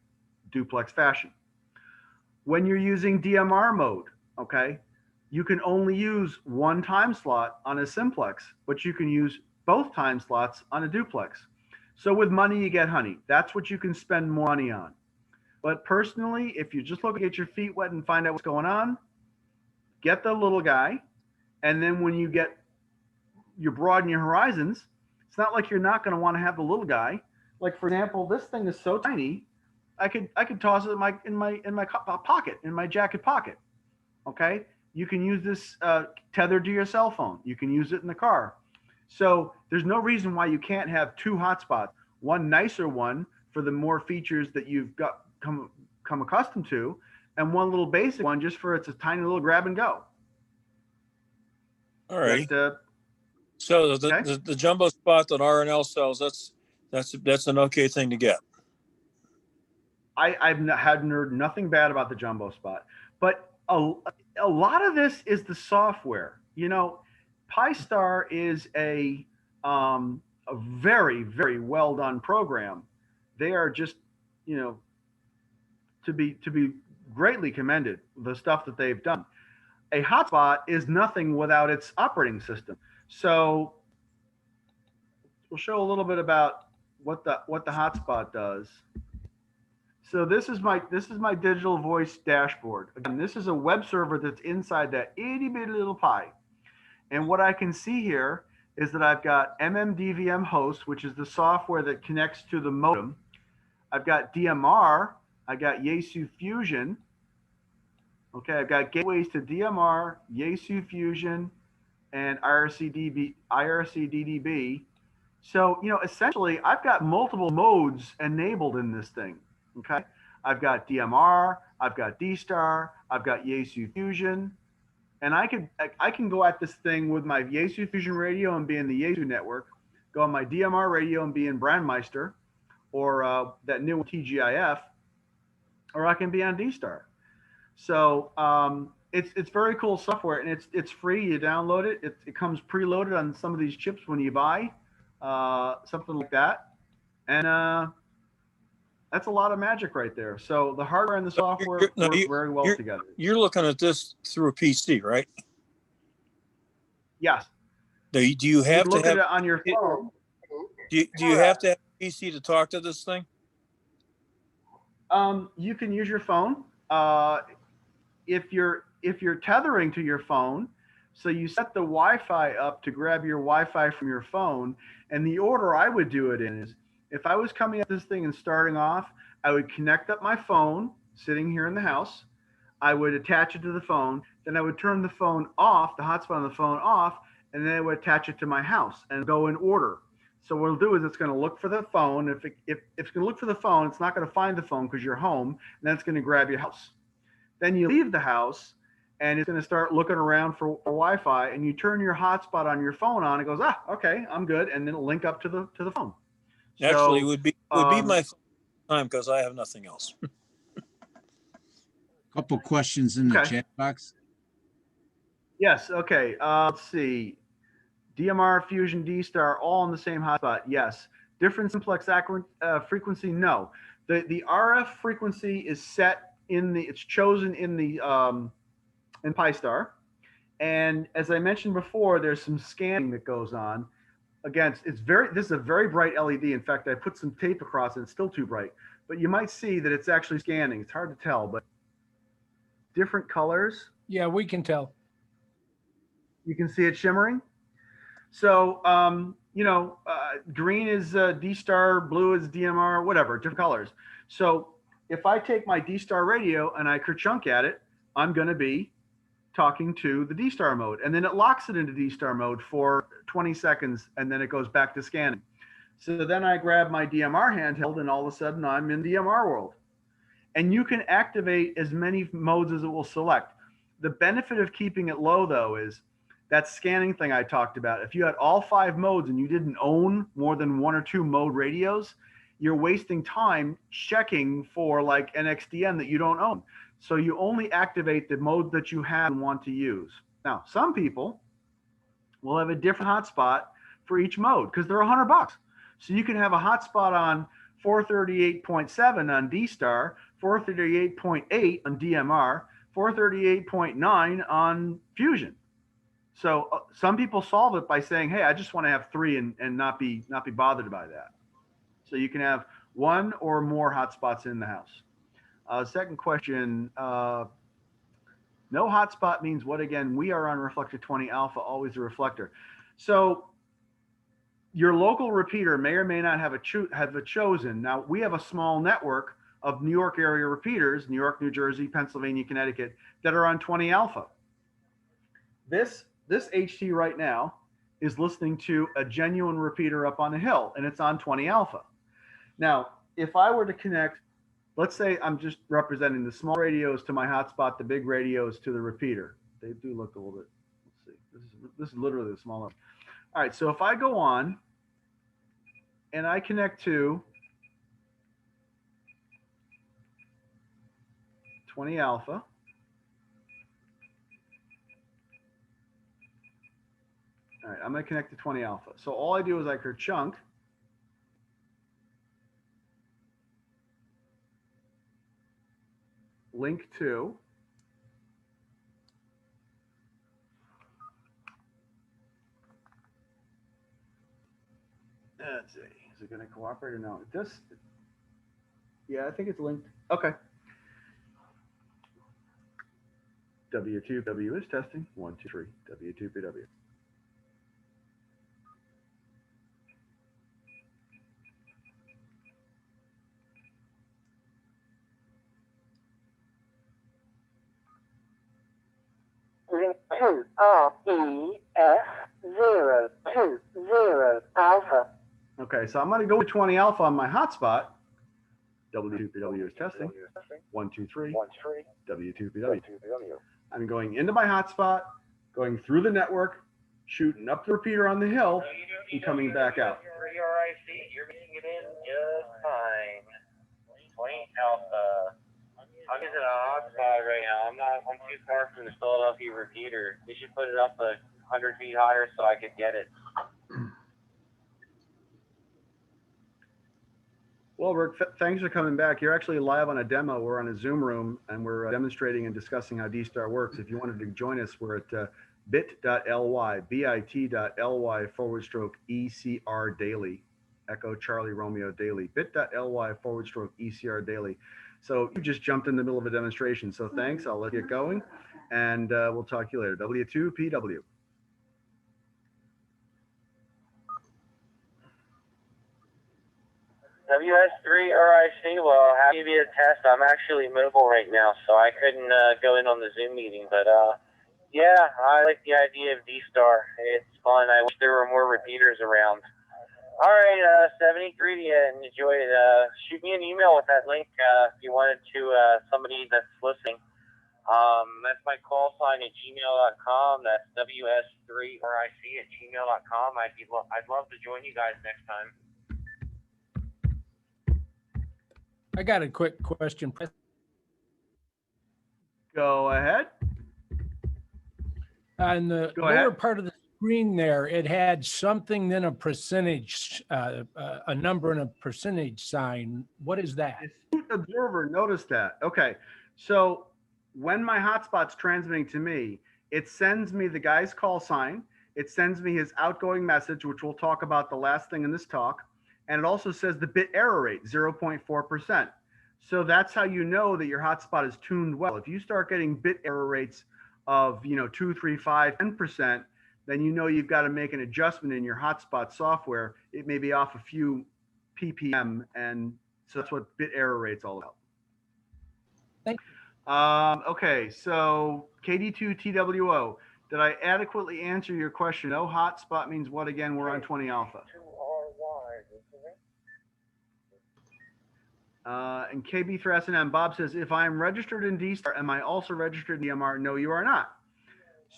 [SPEAKER 5] duplex fashion. When you're using DMR mode, okay, you can only use one time slot on a simplex, but you can use both time slots on a duplex. So with money, you get honey. That's what you can spend more money on. But personally, if you're just looking to get your feet wet and find out what's going on, get the little guy. And then when you broaden your horizons, it's not like you're not going to want to have the little guy. Like, for example, this thing is so tiny, I could toss it in my pocket, in my jacket pocket. Okay, you can use this tethered to your cell phone. You can use it in the car. So there's no reason why you can't have 2 hotspots. One nicer one for the more features that you've got come accustomed to, and one little basic one just for it's a tiny little grab and go.
[SPEAKER 13] All right. So the jumbo spot that RNL sells, that's an okay thing to get.
[SPEAKER 5] I've heard nothing bad about the jumbo spot, but a lot of this is the software. You know, Pi-Star is a very, very well done program. They are just, you know, to be greatly commended, the stuff that they've done. A hotspot is nothing without its operating system. So we'll show a little bit about what the hotspot does. So this is my digital voice dashboard. Again, this is a web server that's inside that itty bitty little Pi. And what I can see here is that I've got MMDVM host, which is the software that connects to the modem. I've got DMR. I got Yaesu Fusion. Okay, I've got gateways to DMR, Yaesu Fusion, and IRC-DDB. So, you know, essentially, I've got multiple modes enabled in this thing. Okay, I've got DMR, I've got DSTAR, I've got Yaesu Fusion, and I can go at this thing with my Yaesu Fusion radio and be in the Yaesu network, go on my DMR radio and be in Brandmeister, or that new TGIF, or I can be on DSTAR. So it's very cool software, and it's free. You download it. It comes preloaded on some of these chips when you buy something like that, and that's a lot of magic right there. So the hardware and the software work very well together.
[SPEAKER 13] You're looking at this through a PC, right?
[SPEAKER 5] Yes.
[SPEAKER 13] Do you have to have
[SPEAKER 5] it on your phone?
[SPEAKER 13] Do you have to have a PC to talk to this thing?
[SPEAKER 5] You can use your phone. If you're tethering to your phone, So you set the Wi-Fi up to grab your Wi-Fi from your phone. And the order I would do it in is, if I was coming at this thing and starting off, I would connect up my phone sitting here in the house. I would attach it to the phone. Then I would turn the phone off, the hotspot on the phone off, and then I would attach it to my house and go in order. So what it'll do is it's going to look for the phone. If it's going to look for the phone, it's not going to find the phone because you're home. And then it's going to grab your house. Then you leave the house, and it's going to start looking around for Wi-Fi, and you turn your hotspot on your phone on. It goes, okay, I'm good, and then it'll link up to the phone.
[SPEAKER 13] Actually,
[SPEAKER 5] So,
[SPEAKER 13] would be my time because I have nothing else.
[SPEAKER 1] Couple questions in the
[SPEAKER 5] Okay.
[SPEAKER 1] chat box.
[SPEAKER 5] Yes. Okay. Let's see. DMR, Fusion, D-Star, all on the same hotspot. Yes. Different simplex frequency. No. The RF frequency is set it's chosen in the in Pi-Star. And as I mentioned before, there's some scanning that goes on. Again, this is a very bright LED. In fact, I put some tape across it. It's still too bright, but you might see that it's actually scanning. It's hard to tell, but different colors.
[SPEAKER 9] Yeah, we can tell.
[SPEAKER 5] You can see it shimmering. So, green is D-Star, blue is DMR, whatever, different colors. So if I take my D-Star radio and I kerchunk at it, I'm going to be talking to the D-Star mode. And then it locks it into D-Star mode for 20 seconds, and then it goes back to scanning. So then I grab my DMR handheld, and all of a sudden I'm in DMR world. And you can activate as many modes as it will select. The benefit of keeping it low, though, is that scanning thing I talked about. If you had all 5 modes and you didn't own more than 1 or 2 mode radios, you're wasting time checking for like NXDN that you don't own. So you only activate the mode that you have and want to use. Now, some people will have a different hotspot for each mode because they're $100. So you can have a hotspot on 438.7 on D-Star, 438.8 on DMR, 438.9 on Fusion. So some people solve it by saying, hey, I just want to have 3 and not be bothered by that. So you can have 1 or more hotspots in the house. Second question, no hotspot means what again? We are on reflector 20 alpha, always a reflector. So your local repeater may or may not have it chosen. Now, we have a small network of New York area repeaters, New York, New Jersey, Pennsylvania, Connecticut, that are on 20 alpha. This HT right now is listening to a genuine repeater up on a hill, and it's on 20 alpha. Now, if I were to connect, let's say I'm just representing the small radios to my hotspot, the big radios to the repeater. They do look a little bit, let's see, this is literally the smaller. All right, so if I go on and I connect to 20 alpha, all right, I'm going to connect to 20 alpha. So all I do is I kerchunk. Link to. Let's see. Is it going to cooperate or no? Yeah, I think it's linked. Okay. W2PW is testing. 1, 2, 3. W2PW.
[SPEAKER 8] Link to REF020 alpha.
[SPEAKER 5] Okay, so I'm going to go with 20 alpha on my hotspot. W2PW is testing. 1, 2, 3. W2PW. I'm going into my hotspot, going through the network, shooting up the repeater on the hill, and coming back out.
[SPEAKER 14] You're making it in just fine. 20 alpha. I'm using a hotspot right now. I'm too far from the Philadelphia repeater. They should put it up 100 feet higher so I could get it.
[SPEAKER 5] Well, Rick, thanks for coming back. You're actually live on a demo. We're on a Zoom room, and we're demonstrating and discussing how D-Star works. If you wanted to join us, we're at bit.ly, bit.ly/ECR daily, Echo Charlie Romeo daily, bit.ly/ECR daily. So you just jumped in the middle of a demonstration. So thanks. I'll let you get going. and we'll talk to you later. W2PW.
[SPEAKER 14] WS3 RIC, well, happy to be a test. I'm actually mobile right now, so I couldn't go in on the Zoom meeting. But yeah, I like the idea of D-Star. It's fun. I wish there were more repeaters around. All right, 73, enjoy it. Shoot me an email with that link if you wanted to, somebody that's listening. That's my call sign at gmail.com. That's WS3RIC@gmail.com. I'd love to join you guys next time.
[SPEAKER 9] I got a quick question.
[SPEAKER 5] Go ahead.
[SPEAKER 9] On the
[SPEAKER 5] Go
[SPEAKER 9] lower
[SPEAKER 5] ahead.
[SPEAKER 9] part of the screen there, it had something, then a percentage, a number and a percentage sign. What is that?
[SPEAKER 5] Astute observer noticed that. Okay, so when my hotspot's transmitting to me, it sends me the guy's call sign. It sends me his outgoing message, which we'll talk about the last thing in this talk. And it also says the bit error rate, 0.4%. So that's how you know that your hotspot is tuned well. If you start getting bit error rates of 2, 3, 5, 10%, then you know you've got to make an adjustment in your hotspot software. It may be off a few ppm, and so that's what bit error rate's all about.
[SPEAKER 9] Thank
[SPEAKER 5] you. Okay, so KD2TWO, did I adequately answer your question? No hotspot means what again? We're on 20 alpha. And KB3SNM, Bob says, if I'm registered in DSTAR, am I also registered in DMR? No, you are not.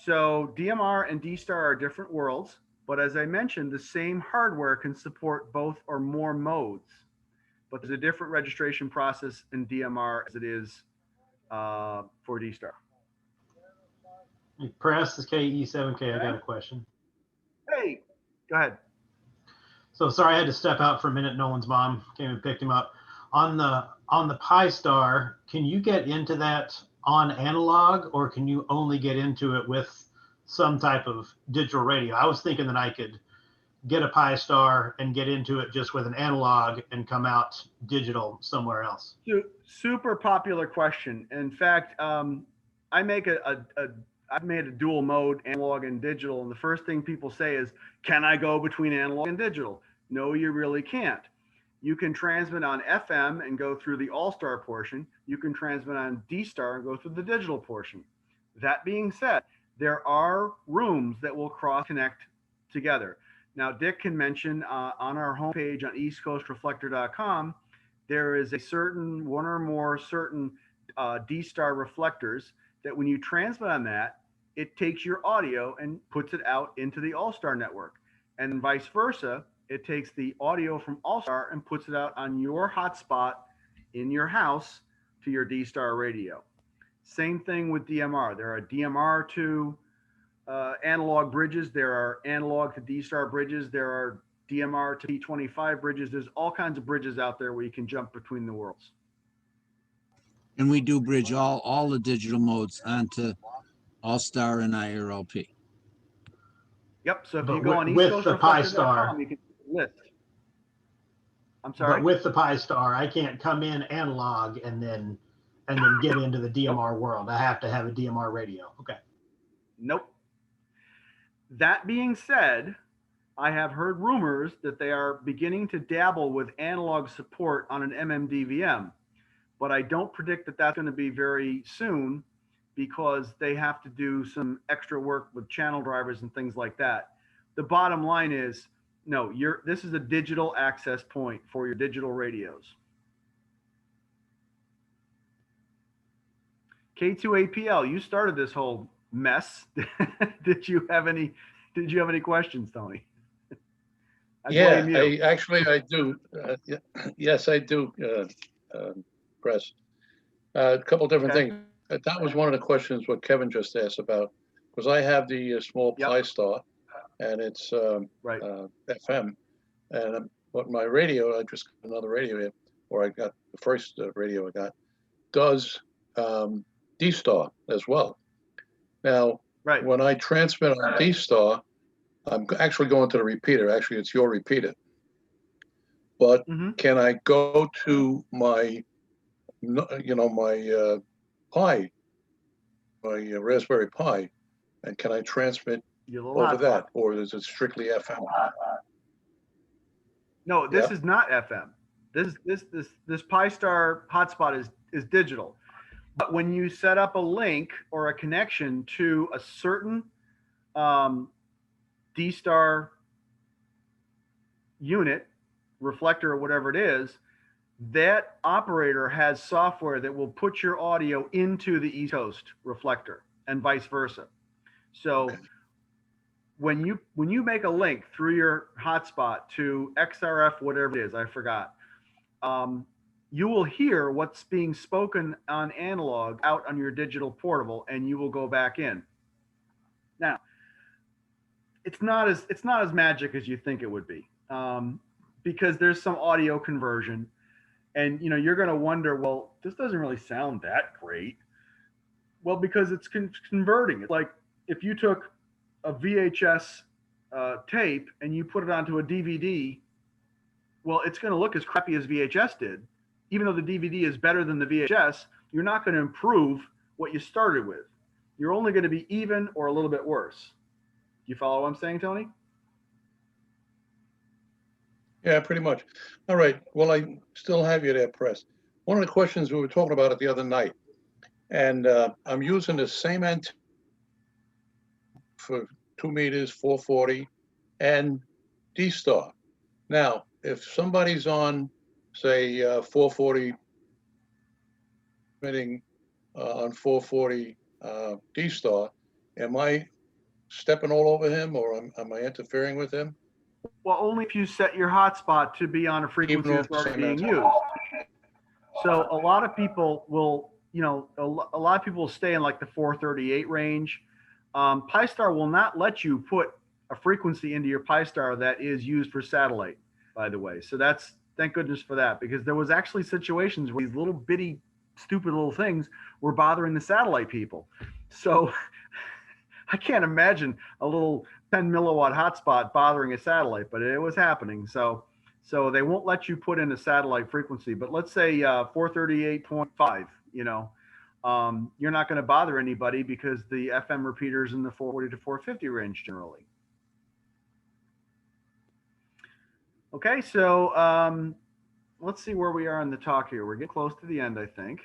[SPEAKER 5] So DMR and DSTAR are different worlds, but as I mentioned, the same hardware can support both or more modes. But there's a different registration process in DMR as it is for DSTAR.
[SPEAKER 15] Press is KE7K. I got a question.
[SPEAKER 5] Hey, go ahead.
[SPEAKER 15] So sorry, I had to step out for a minute. Nolan's mom came and picked him up. On the Pi-Star, can you get into that on analog, or can you only get into it with some type of digital radio? I was thinking that I could get a Pi-Star and get into it just with an analog and come out digital somewhere else.
[SPEAKER 5] Super popular question. In fact, I've made a dual mode, analog and digital, and the first thing people say is, can I go between analog and digital? No, you really can't. You can transmit on FM and go through the All-Star portion. You can transmit on D-Star and go through the digital portion. That being said, there are rooms that will cross-connect together. Now, Dick can mention on our homepage on eastcoastreflector.com, there is a certain one or more certain D-Star reflectors that when you transmit on that, it takes your audio and puts it out into the All-Star network. And vice versa, it takes the audio from All-Star and puts it out on your hotspot in your house to your D-Star radio. Same thing with DMR. There are DMR to analog bridges. There are analog to D-Star bridges. There are DMR to P25 bridges. There's all kinds of bridges out there where you can jump between the worlds.
[SPEAKER 1] And we do bridge all the digital modes onto All-Star and IRLP.
[SPEAKER 5] Yep. So if
[SPEAKER 15] But
[SPEAKER 5] you go on
[SPEAKER 15] with the Pi-Star,
[SPEAKER 5] you can list. I'm sorry.
[SPEAKER 15] But with the Pi-Star, I can't come in analog and then get into the DMR world. I have to have a DMR radio. Okay.
[SPEAKER 5] Nope. That being said, I have heard rumors that they are beginning to dabble with analog support on an MMDVM, but I don't predict that that's going to be very soon because they have to do some extra work with channel drivers and things like that. The bottom line is, no, this is a digital access point for your digital radios. K2APL, you started this whole mess. Did you have any questions, Tony?
[SPEAKER 11] I do. Yes, I do, Press. A couple different things. That was one of the questions what Kevin just asked about, because I have the small Pi-Star, and it's FM. And but my radio, I just got another radio here, or I got the first radio I got, does D-Star as well. Now, when I transmit on D-Star, I'm actually going to the repeater. Actually, it's your repeater. But can I go to my, my Pi a Raspberry Pi, and can I transmit
[SPEAKER 5] Your little
[SPEAKER 11] over
[SPEAKER 5] hotspot.
[SPEAKER 11] that, or is it strictly FM?
[SPEAKER 5] No, this
[SPEAKER 11] Yeah.
[SPEAKER 5] is not FM. This Pi-Star hotspot is digital. But when you set up a link or a connection to a certain D-Star unit, reflector, or whatever it is, that operator has software that will put your audio into the East Coast reflector and vice versa. So when you make a link through your hotspot to XRF, whatever it is, I forgot, you will hear what's being spoken on analog out on your digital portable, and you will go back in. Now, it's not as magic as you think it would be, because there's some audio conversion, and you're going to wonder, well, this doesn't really sound that great. Well, because it's converting. It's like if you took a VHS tape and you put it onto a DVD, well, it's going to look as crappy as VHS did. Even though the DVD is better than the VHS, you're not going to improve what you started with. You're only going to be even or a little bit worse. You follow what I'm saying, Tony?
[SPEAKER 11] Yeah, pretty much. All right. Well, I still have you there, Press. One of the questions we were talking about it the other night, and I'm using the same antenna for 2 meters, 440, and D-Star. Now, if somebody's on, say, 440, emitting on 440 D-Star, am I stepping all over him, or am I interfering with him?
[SPEAKER 5] Well, only if you set your hotspot to be on a frequency that's already being used. So a lot of people will, a lot of people will stay in like the 438 range. Pi-Star will not let you put a frequency into your Pi-Star that is used for satellite, by the way. So thank goodness for that, because there was actually situations where these little bitty, stupid little things were bothering the satellite people. So I can't imagine a little 10 milliwatt hotspot bothering a satellite, but it was happening. So they won't let you put in a satellite frequency, but let's say 438.5, you're not going to bother anybody because the FM repeaters in the 440 to 450 range generally. Okay, so let's see where we are in the talk here. We're getting close to the end, I think.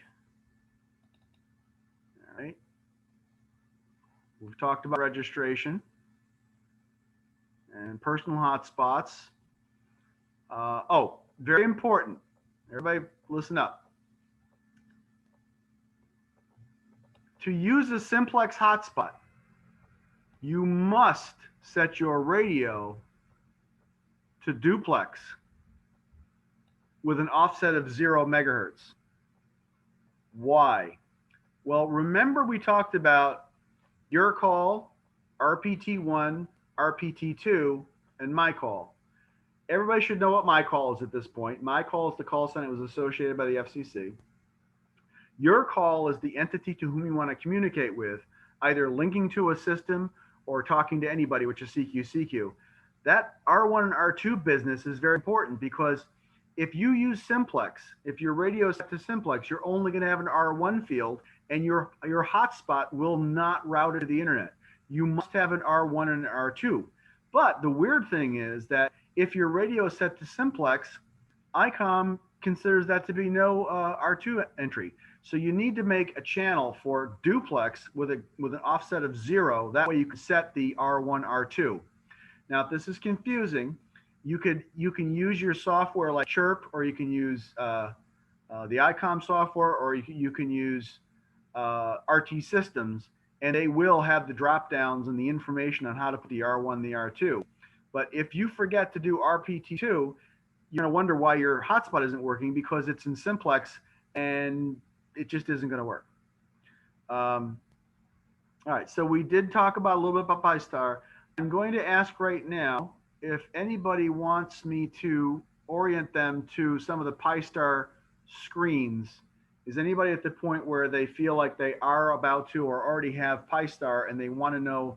[SPEAKER 5] All right. We've talked about registration and personal hotspots. Oh, very important. Everybody listen up. To use a simplex hotspot, you must set your radio to duplex with an offset of 0 megahertz. Why? Well, remember we talked about your call, RPT1, RPT2, and my call. Everybody should know what my call is at this point. My call is the call sign that was associated by the FCC. Your call is the entity to whom you want to communicate with, either linking to a system or talking to anybody, which is CQ. That R1 and R2 business is very important, because if you use simplex, if your radio is set to simplex, you're only going to have an R1 field, and your hotspot will not route it to the internet. You must have an R1 and an R2. But the weird thing is that if your radio is set to simplex, ICOM considers that to be no R2 entry. So you need to make a channel for duplex with an offset of 0. That way you can set the R1, R2. Now, if this is confusing, you can use your software like Chirp, or you can use the ICOM software, or you can use RT Systems, and they will have the drop downs and the information on how to put the R1 and the R2. But if you forget to do RPT2, you're going to wonder why your hotspot isn't working, because it's in simplex and it just isn't going to work. All right, so we did talk about a little bit about Pi-Star. I'm going to ask right now if anybody wants me to orient them to some of the Pi-Star screens. Is anybody at the point where they feel like they are about to or already have Pi-Star and they want to know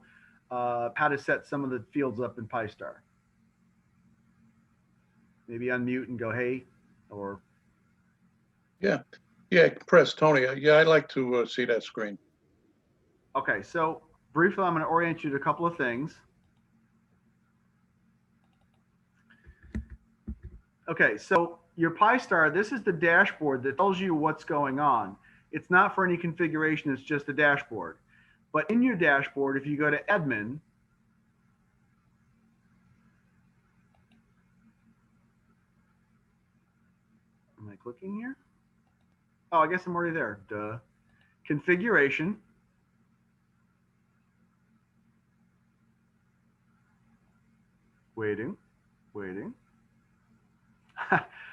[SPEAKER 5] how to set some of the fields up in Pi-Star? Maybe unmute and go, hey, or.
[SPEAKER 11] Yeah, Press, Tony. Yeah, I'd like to see that screen.
[SPEAKER 5] Okay, so briefly, I'm going to orient you to a couple of things. Okay, so your Pi-Star, this is the dashboard that tells you what's going on. It's not for any configuration, it's just a dashboard. But in your dashboard, if you go to admin, am I clicking here? Oh, I guess I'm already there. Duh. Configuration. Waiting.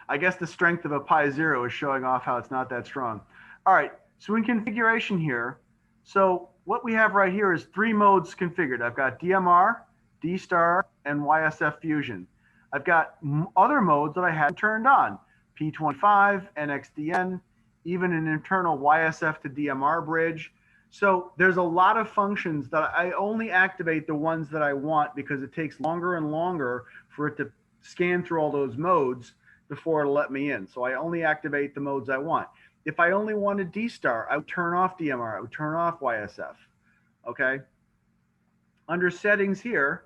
[SPEAKER 5] I guess the strength of a Pi Zero is showing off how it's not that strong. All right, so in configuration here, so what we have right here is 3 modes configured. I've got DMR, DSTAR, and YSF Fusion. I've got other modes that I hadn't turned on, P25, NXDN, even an internal YSF to DMR bridge. So there's a lot of functions that I only activate the ones that I want because it takes longer and longer for it to scan through all those modes before it'll let me in. So I only activate the modes I want. If I only wanted DSTAR, I would turn off DMR, I would turn off YSF, okay? Under settings here,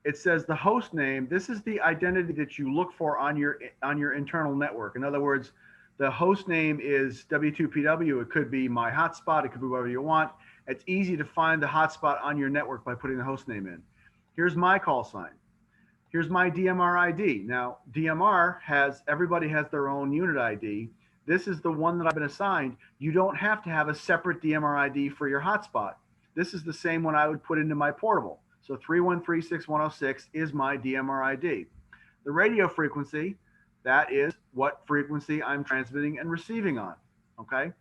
[SPEAKER 5] it says the host name. This is the identity that you look for on your internal network. In other words, the host name is W2PW. It could be my hotspot. It could be whatever you want. It's easy to find the hotspot on your network by putting the host name in. Here's my call sign. Here's my DMR ID. Now, DMR everybody has their own unit ID. This is the one that I've been assigned. You don't have to have a separate DMR ID for your hotspot. This is the same one I would put into my portable. So 3136106 is my DMR ID. The radio frequency, that is what frequency I'm transmitting and receiving on, okay?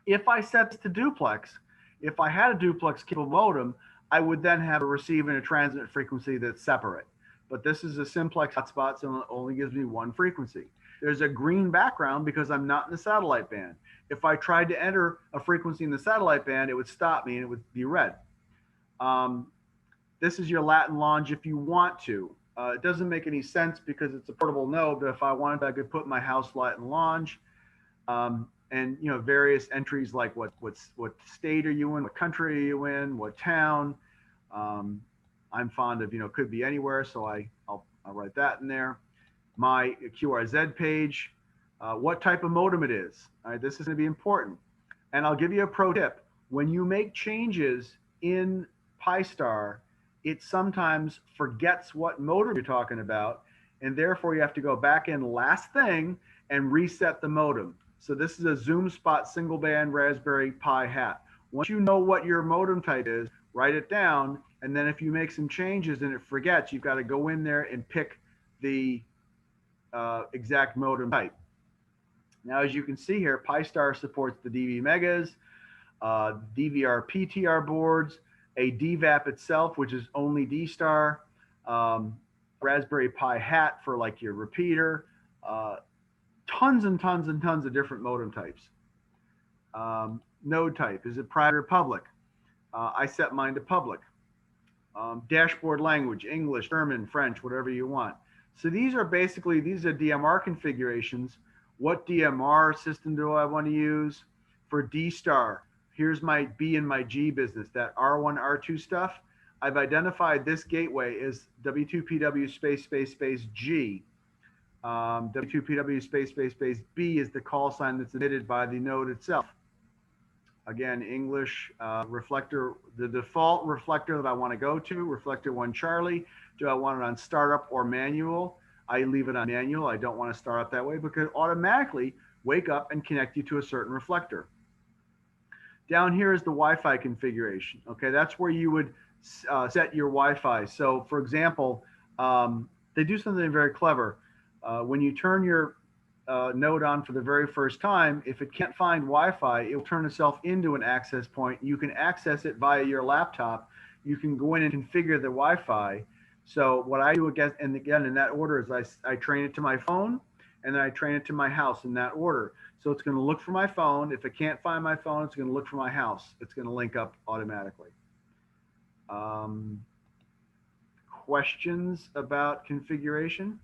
[SPEAKER 5] If I set this to duplex, if I had a duplex capable modem, I would then have a receive and a transmit frequency that's separate. But this is a simplex hotspot, so it only gives me one frequency. There's a green background because I'm not in the satellite band. If I tried to enter a frequency in the satellite band, it would stop me and it would be red. This is your lat and longe if you want to. It doesn't make any sense because it's a portable node, but if I wanted, I could put my house lat and longe, and various entries like what state are you in, what country are you in, what town. I'm fond of could be anywhere, so I'll write that in there. My QRZed page, what type of modem it is. All right, this is going to be important, and I'll give you a pro tip. When you make changes in Pi-Star, it sometimes forgets what modem you're talking about, and therefore you have to go back in last thing and reset the modem. So this is a Zoom Spot single band Raspberry Pi hat. Once you know what your modem type is, write it down, and then if you make some changes and it forgets, you've got to go in there and pick the exact modem type. Now, as you can see here, Pi-Star supports the DV Megas, DVR PTR boards, a DVAP itself, which is only DSTAR, Raspberry Pi hat for like your repeater, tons and tons and tons of different modem types. Node type, is it private or public? I set mine to public. Dashboard language, English, German, French, whatever you want. So these are DMR configurations. What DMR system do I want to use? For DSTAR, here's my B and my G business, that R1, R2 stuff. I've identified this gateway as W2PW space G. W2PW space B is the call sign that's emitted by the node itself. Again, English reflector, the default reflector that I want to go to, reflector 1 Charlie. Do I want it on startup or manual? I leave it on manual. I don't want to start up that way because it automatically wake up and connect you to a certain reflector. Down here is the Wi-Fi configuration. Okay, that's where you would set your Wi-Fi. So for example, they do something very clever. When you turn your node on for the very first time, if it can't find Wi-Fi, it will turn itself into an access point. You can access it via your laptop. You can go in and configure the Wi-Fi. So what I do again in that order is I train it to my phone, and then I train it to my house in that order. So it's going to look for my phone. If it can't find my phone, it's going to look for my house. It's going to link up automatically. Questions about configuration?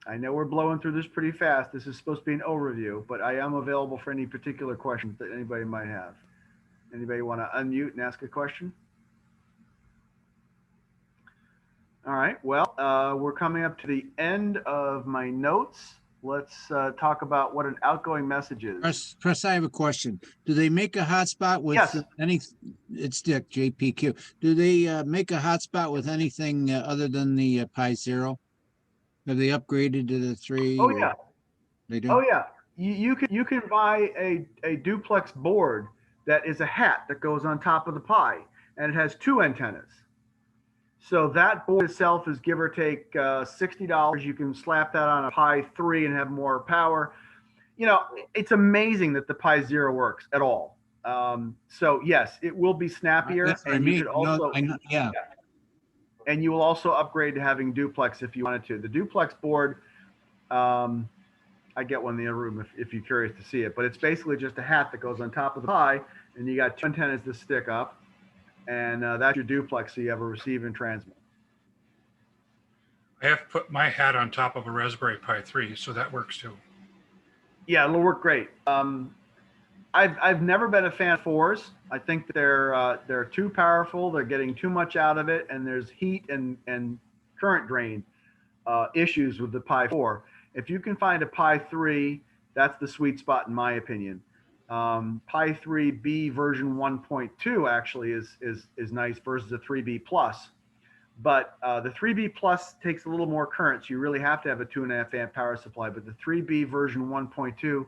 [SPEAKER 5] I know we're blowing through this pretty fast. This is supposed to be an overview, but I am available for any particular questions that anybody might have. Anybody want to unmute and ask a question? All right, well, we're coming up to the end of my notes. Let's talk about what an outgoing message is.
[SPEAKER 1] Press, I have a question. Do they make a hotspot with
[SPEAKER 5] Yes.
[SPEAKER 1] any, it's Dick, JPQ. Do they make a hotspot with anything other than the Pi Zero? Have they upgraded to the 3?
[SPEAKER 5] Oh, yeah.
[SPEAKER 1] They do?
[SPEAKER 5] Oh, yeah. You can buy a duplex board that is a hat that goes on top of the Pi, and it has 2 antennas. So that board itself is give or take $60. You can slap that on a Pi 3 and have more power. You know, it's amazing that the Pi Zero works at all. So yes, it will be snappier.
[SPEAKER 1] That's what I
[SPEAKER 5] And you
[SPEAKER 1] mean.
[SPEAKER 5] could also,
[SPEAKER 1] I know, yeah.
[SPEAKER 5] and you will also upgrade to having duplex if you wanted to. The duplex board, I get one in the other room if you're curious to see it, but it's basically just a hat that goes on top of the Pi, and you got 2 antennas to stick up. And that's your duplex, so you have a receive and transmit.
[SPEAKER 16] I have put my hat on top of a Raspberry Pi 3, so that works too.
[SPEAKER 5] Yeah, it'll work great. I've never been a fan of 4s. I think that they're too powerful. They're getting too much out of it, and there's heat and current drain issues with the Pi 4. If you can find a Pi 3, that's the sweet spot in my opinion. Pi 3B version 1.2 actually is nice versus the 3B plus, but the 3B plus takes a little more current, so you really have to have a 2.5 amp power supply. But the 3B version 1.2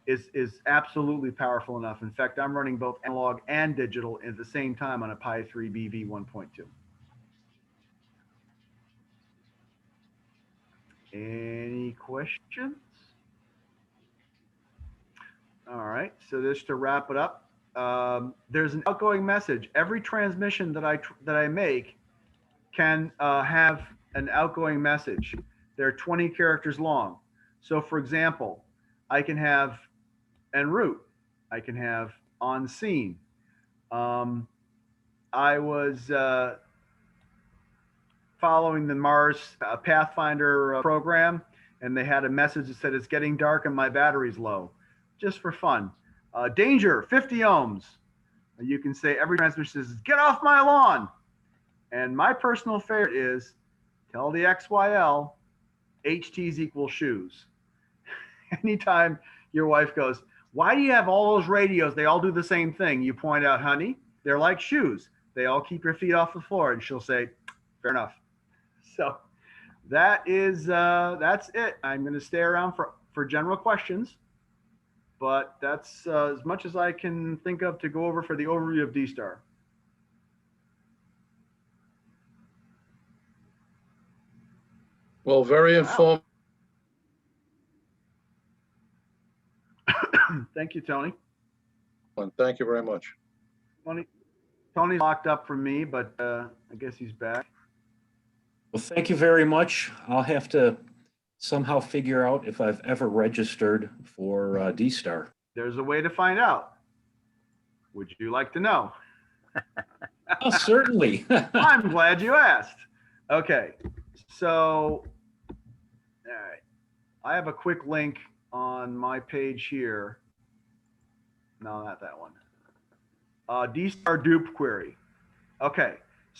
[SPEAKER 5] is absolutely powerful enough. In fact, I'm running both analog and digital at the same time on a Pi 3BV 1.2. Any questions? All right, so just to wrap it up, there's an outgoing message. Every transmission that I make can have an outgoing message. They're 20 characters long. So for example, I can have en route. I can have on scene. I was following the Mars Pathfinder program, and they had a message that said, "It's getting dark and my battery's low." Just for fun. Danger, 50 ohms. You can say every transmission says, "Get off my lawn." And my personal favorite is, tell the XYL, HTs equal shoes. Anytime your wife goes, "Why do you have all those radios? They all do the same thing." You point out, "Honey, they're like shoes. They all keep your feet off the floor." And she'll say, "Fair enough." So that's it. I'm going to stay around for general questions. But that's as much as I can think of to go over for the overview of DSTAR.
[SPEAKER 11] Well, very informative.
[SPEAKER 5] Thank you, Tony.
[SPEAKER 11] Thank you very much.
[SPEAKER 5] Tony's locked up from me, but I guess he's back.
[SPEAKER 6] Well, thank you very much. I'll have to somehow figure out if I've ever registered for DSTAR.
[SPEAKER 5] There's a way to find out. Would you like to know?
[SPEAKER 6] Oh, certainly.
[SPEAKER 5] I'm glad you asked. Okay, so all right, I have a quick link on my page here. No, not that one. DSTAR dupe query. Okay,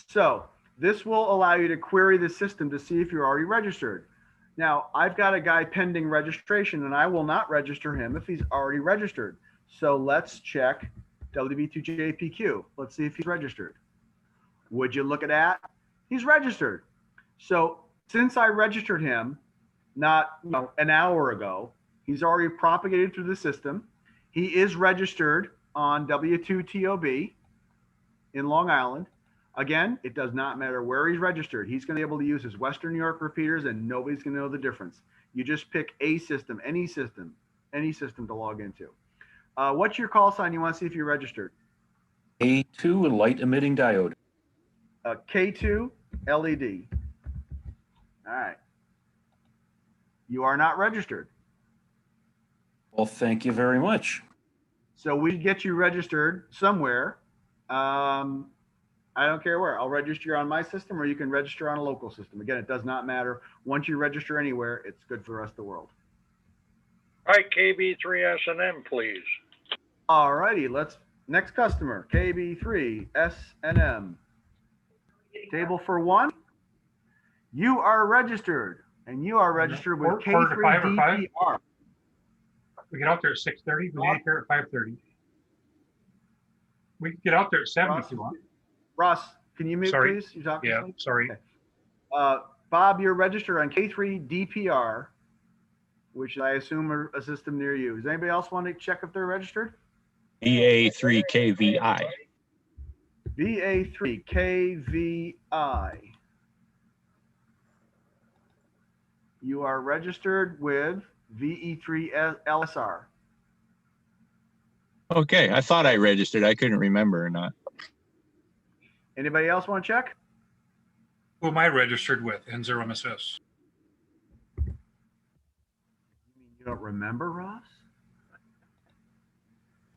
[SPEAKER 5] so this will allow you to query the system to see if you're already registered. Now, I've got a guy pending registration, and I will not register him if he's already registered. So let's check WB2JPQ. Let's see if he's registered. Would you look at that? He's registered. So since I registered him, not an hour ago, he's already propagated through the system. He is registered on W2TOB in Long Island. Again, it does not matter where he's registered. He's going to be able to use his Western New York repeaters, and nobody's going to know the difference. You just pick a system, any system to log into. What's your call sign? You want to see if you're registered?
[SPEAKER 6] A2 light emitting diode.
[SPEAKER 5] K2 LED. All right. You are not registered.
[SPEAKER 6] Well, thank you very much.
[SPEAKER 5] So we get you registered somewhere. I don't care where. I'll register on my system or you can register on a local system. Again, it does not matter. Once you register anywhere, it's good for the rest of the world.
[SPEAKER 17] All right, KB3SNM, please.
[SPEAKER 5] All righty, next customer, KB3SNM. Table for 1. You are registered, and you are registered with K3DPR.
[SPEAKER 16] We get out there at 6:30. We leave here at 5:30. We can get out there at 7 if you want.
[SPEAKER 5] Ross, can you mute,
[SPEAKER 16] Sorry.
[SPEAKER 5] please? You talking?
[SPEAKER 16] Yeah, sorry.
[SPEAKER 5] Okay. Bob, you're registered on K3DPR, which I assume are a system near you. Does anybody else want to check if they're registered?
[SPEAKER 10] VA3KVI.
[SPEAKER 5] VA3KVI. You are registered with VE3LSR.
[SPEAKER 10] Okay, I thought I registered. I couldn't remember or not.
[SPEAKER 5] Anybody else want to check?
[SPEAKER 16] Who am I registered with? N0MSS.
[SPEAKER 5] You don't remember, Ross?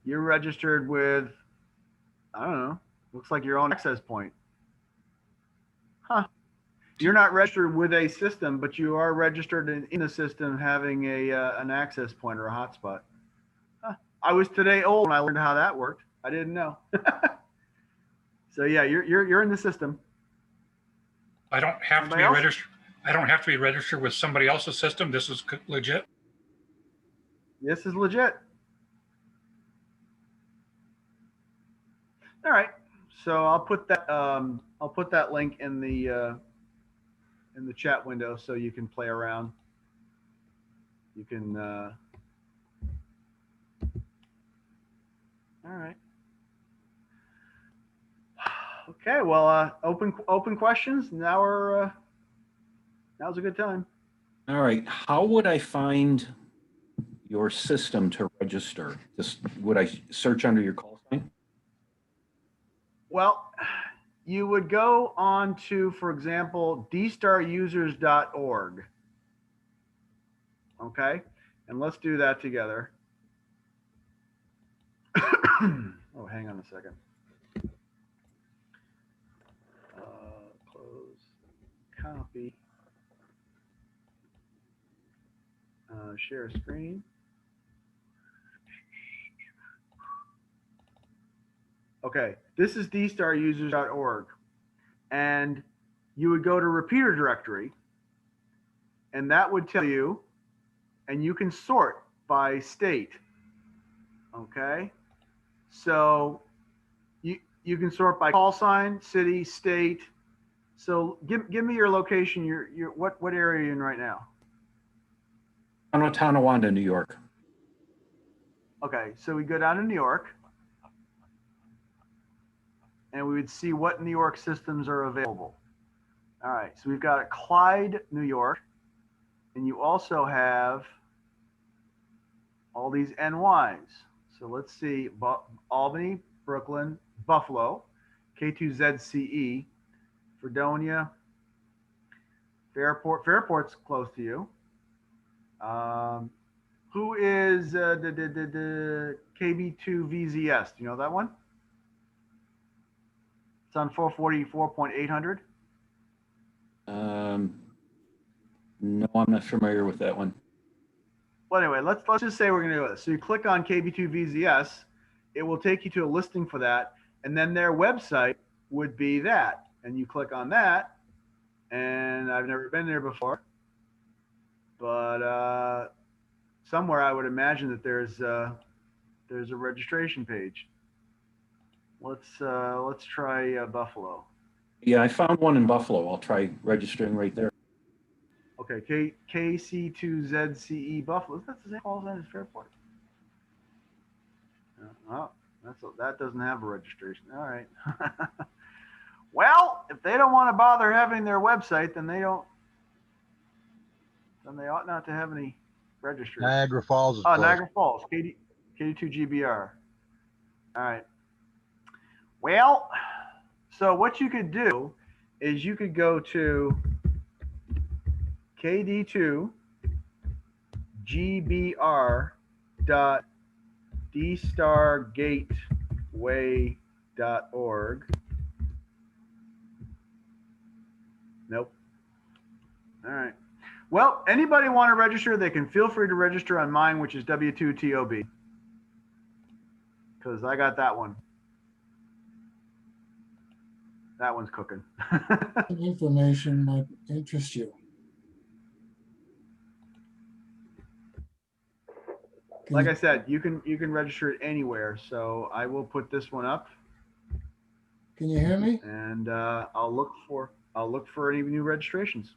[SPEAKER 5] You're registered with, I don't know, looks like your own access point. Huh. You're not registered with a system, but you are registered in the system having an access point or a hotspot. Huh. I was today old when I learned how that worked. I didn't know. So yeah, you're in the system.
[SPEAKER 16] I don't have to be registered. I don't have to be registered with somebody else's system. This is legit.
[SPEAKER 5] This is legit. All right. So I'll put that link in the chat window so you can play around. You can. All right. Okay. Well, open questions. Now's a good time.
[SPEAKER 6] All right. How would I find your system to register? Would I search under your call sign?
[SPEAKER 5] Well, you would go on to, for example, dstarusers.org. Okay, and let's do that together. Oh, hang on a second. Close, copy, share screen. Okay, this is dstarusers.org, and you would go to repeater directory, and that would tell you, and you can sort by state. Okay, so you can sort by call sign, city, state. So give me your location. Your what area are you in right now?
[SPEAKER 6] Tonawanda, New York.
[SPEAKER 5] Okay, so we go down to New York, and we would see what New York systems are available. All right, so we've got Clyde, New York, and you also have all these NYs. So let's see, Albany, Brooklyn, Buffalo, K2ZCE, Fredonia, Fairport's close to you. Who is the KB2VZS? Do you know that one? It's on 444.800.
[SPEAKER 6] No, I'm not familiar with that one.
[SPEAKER 5] Well, anyway, let's just say we're going to do this. So you click on KB2VZS, it will take you to a listing for that, and then their website would be that. And you click on that, and I've never been there before, but somewhere I would imagine that there's a registration page. Let's try Buffalo.
[SPEAKER 6] Yeah, I found one in Buffalo. I'll try registering right there.
[SPEAKER 5] Okay, KC2ZCE Buffalo. That's the same call sign as Fairport. Oh, that doesn't have a registration. All right. Well, if they don't want to bother having their website, then they ought not to have any registration.
[SPEAKER 12] Niagara Falls is
[SPEAKER 5] Oh,
[SPEAKER 12] close.
[SPEAKER 5] Niagara Falls, KD2GBR. All right. Well, so what you could do is you could go to KD2GBR.DSTAR-Gateway.org, Nope. All right. Well, anybody want to register, they can feel free to register on mine, which is W2TOB. Because I got that one. That one's cooking.
[SPEAKER 18] Some information might interest you.
[SPEAKER 5] Like I said, you can register it anywhere. So I will put this one up.
[SPEAKER 18] Can you hear me?
[SPEAKER 5] And I'll look for any new registrations.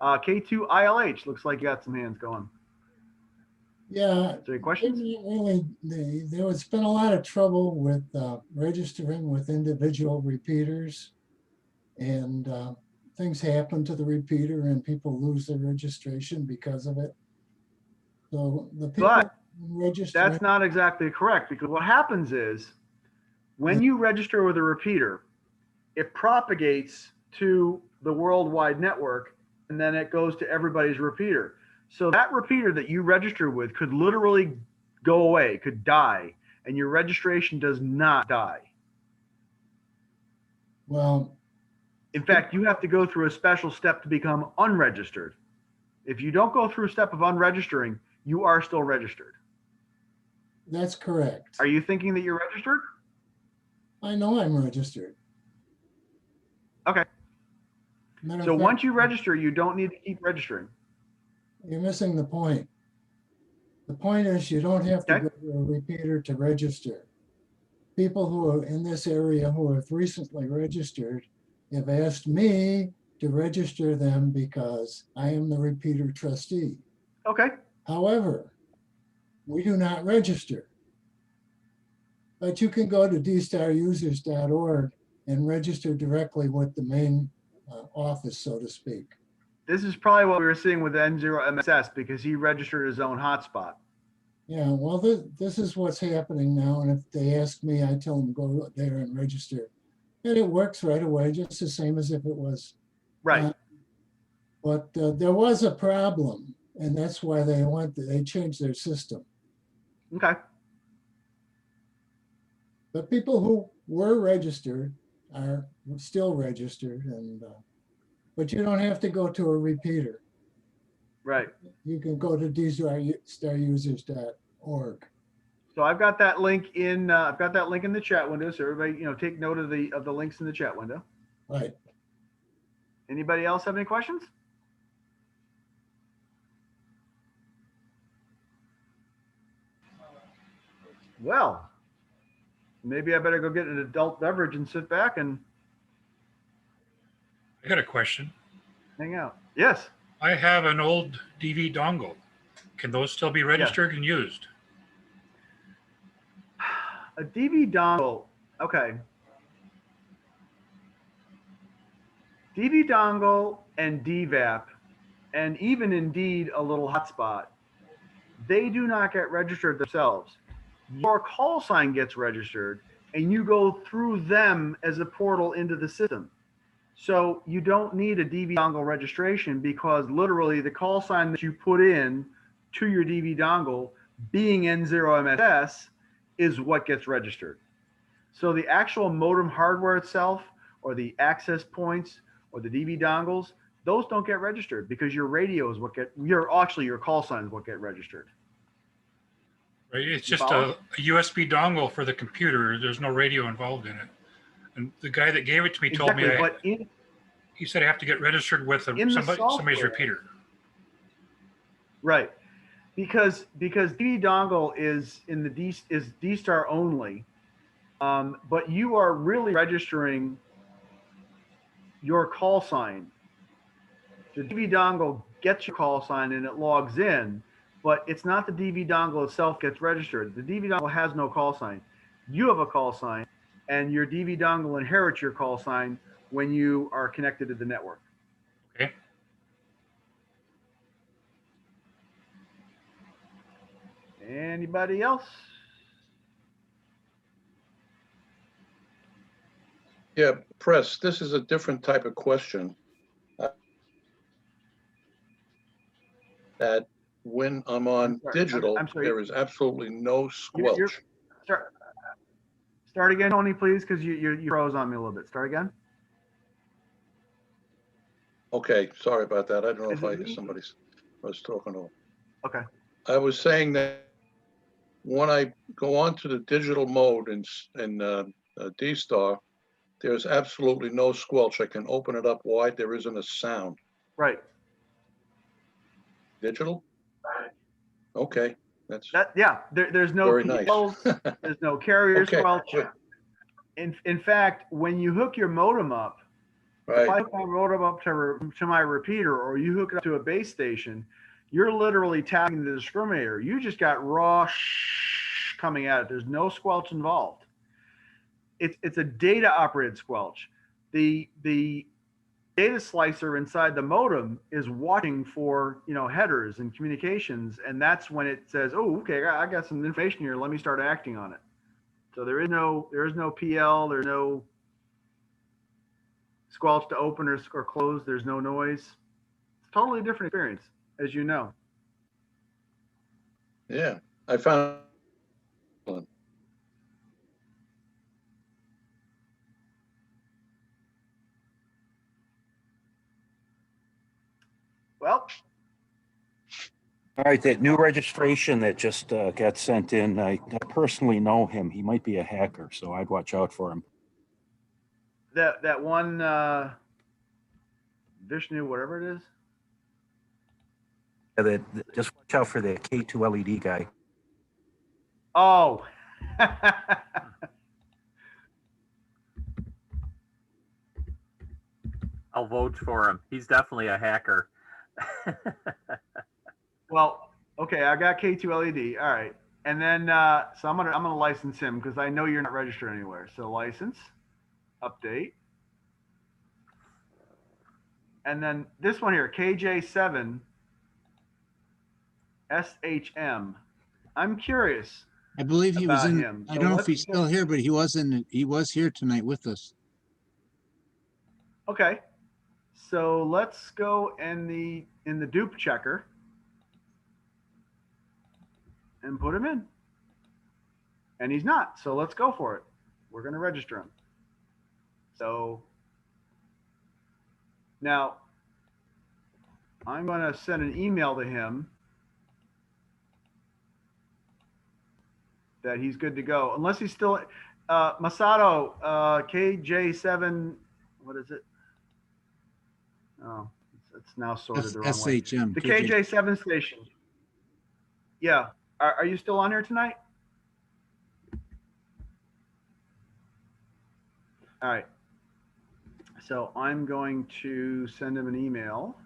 [SPEAKER 5] K2ILH looks like you got some hands going.
[SPEAKER 18] Yeah.
[SPEAKER 5] Is there any questions?
[SPEAKER 18] Really, there's been a lot of trouble with registering with individual repeaters, and things happen to the repeater, and people lose their registration because of it. So the people registering.
[SPEAKER 5] That's not exactly correct, because what happens is when you register with a repeater, it propagates to the worldwide network, and then it goes to everybody's repeater. So that repeater that you register with could literally go away, could die, and your registration does not die.
[SPEAKER 18] Well,
[SPEAKER 5] in fact, you have to go through a special step to become unregistered. If you don't go through a step of unregistering, you are still registered.
[SPEAKER 18] That's correct.
[SPEAKER 5] Are you thinking that you're registered?
[SPEAKER 18] I know I'm registered.
[SPEAKER 5] Okay. So once you register, you don't need to keep registering.
[SPEAKER 18] You're missing the point. The point is you don't have to go to a repeater to register. People who are in this area who have recently registered have asked me to register them because I am the repeater trustee.
[SPEAKER 5] Okay.
[SPEAKER 18] However, we do not register. But you can go to dstarusers.org and register directly with the main office, so to speak.
[SPEAKER 5] This is probably what we were seeing with N0MSS, because he registered his own hotspot.
[SPEAKER 18] Yeah, well, this is what's happening now. And if they ask me, I tell them go there and register. And it works right away, just the same as if it was.
[SPEAKER 5] Right.
[SPEAKER 18] But there was a problem, and that's why they changed their system.
[SPEAKER 5] Okay.
[SPEAKER 18] But people who were registered are still registered, and but you don't have to go to a repeater.
[SPEAKER 5] Right.
[SPEAKER 18] You can go to dstarusers.org.
[SPEAKER 5] So I've got that link in. I've got that link in the chat window. So everybody, take note of the links in the chat window.
[SPEAKER 18] Right.
[SPEAKER 5] Anybody else have any questions? Well, maybe I better go get an adult beverage and sit back and
[SPEAKER 16] I got a question.
[SPEAKER 5] hang out. Yes.
[SPEAKER 16] I have an old DV dongle. Can those still be registered and used?
[SPEAKER 5] A DV dongle. Okay. DV dongle and DVAP, and even indeed a little hotspot, they do not get registered themselves. Your call sign gets registered, and you go through them as a portal into the system. So you don't need a DV dongle registration, because literally the call sign that you put in to your DV dongle, being N0MSS, is what gets registered. So the actual modem hardware itself, or the access points, or the DV dongles, those don't get registered, because your radio is what your call sign is what get registered.
[SPEAKER 16] Right. It's just a USB dongle for the computer. There's no radio involved in it. And the guy that gave it to me told me he said I have to get registered with somebody's repeater.
[SPEAKER 5] Right. Because DV dongle is in the DSTAR only, but you are really registering your call sign. The DV dongle gets your call sign and it logs in, but it's not the DV dongle itself gets registered. The DV dongle has no call sign. You have a call sign, and your DV dongle inherits your call sign when you are connected to the network.
[SPEAKER 16] Okay.
[SPEAKER 5] Anybody else?
[SPEAKER 11] Yeah, Pres, this is a different type of question. That when I'm on digital, there is absolutely no squelch.
[SPEAKER 5] Start again, Tony, please, because you froze on me a little bit. Start again.
[SPEAKER 11] Okay, sorry about that. I don't know
[SPEAKER 5] Is
[SPEAKER 11] if
[SPEAKER 5] it me?
[SPEAKER 11] somebody was talking to.
[SPEAKER 5] Okay.
[SPEAKER 11] I was saying that when I go on to the digital mode in DSTAR, there's absolutely no squelch. I can open it up wide. There isn't a sound.
[SPEAKER 5] Right.
[SPEAKER 11] Digital? Okay, that's
[SPEAKER 5] Yeah. There's no
[SPEAKER 11] very nice.
[SPEAKER 5] PLs. There's no carrier
[SPEAKER 11] Okay,
[SPEAKER 5] squelch.
[SPEAKER 11] good.
[SPEAKER 5] In fact, when you hook your modem up, if I hook my modem up to my repeater, or you hook it up to a base station, you're literally tapping the discriminator. You just got raw coming at it. There's no squelch involved. It's a data operated squelch. The data slicer inside the modem is watching for, you know, headers and communications, and that's when it says, oh, okay, I got some information here, let me start acting on it. So there is no PL, there's no squelch to open or close, there's no noise. It's a totally different experience, as you know.
[SPEAKER 11] Yeah, I found.
[SPEAKER 5] Well,
[SPEAKER 6] All right, that new registration that just got sent in, I personally know him. He might be a hacker, so I'd watch out for him.
[SPEAKER 5] that one Vishnu, whatever it is.
[SPEAKER 6] Yeah, just watch out for the K2 LED guy.
[SPEAKER 5] Oh.
[SPEAKER 7] I'll vote for him. He's definitely a hacker.
[SPEAKER 5] Well, okay, I got K2 LED. All right. And then so I'm gonna license him because I know you're not registered anywhere. So license, update. And then this one here, KJ7 SHM. I'm curious.
[SPEAKER 1] I believe he was
[SPEAKER 5] about
[SPEAKER 1] in,
[SPEAKER 5] him.
[SPEAKER 1] I
[SPEAKER 5] So
[SPEAKER 1] don't know if
[SPEAKER 5] let's
[SPEAKER 1] he's still here, but he was here tonight with us.
[SPEAKER 5] Okay. So let's go in the dupe checker and put him in. And he's not. So let's go for it. We're going to register him. So now I'm going to send an email to him that he's good to go. Unless he's still Masato, KJ7, what is it? Oh, it's now sorted the wrong way.
[SPEAKER 1] SHM.
[SPEAKER 5] The KJ7 station. Yeah. Are you still on here tonight? All right. So I'm going to send him an email.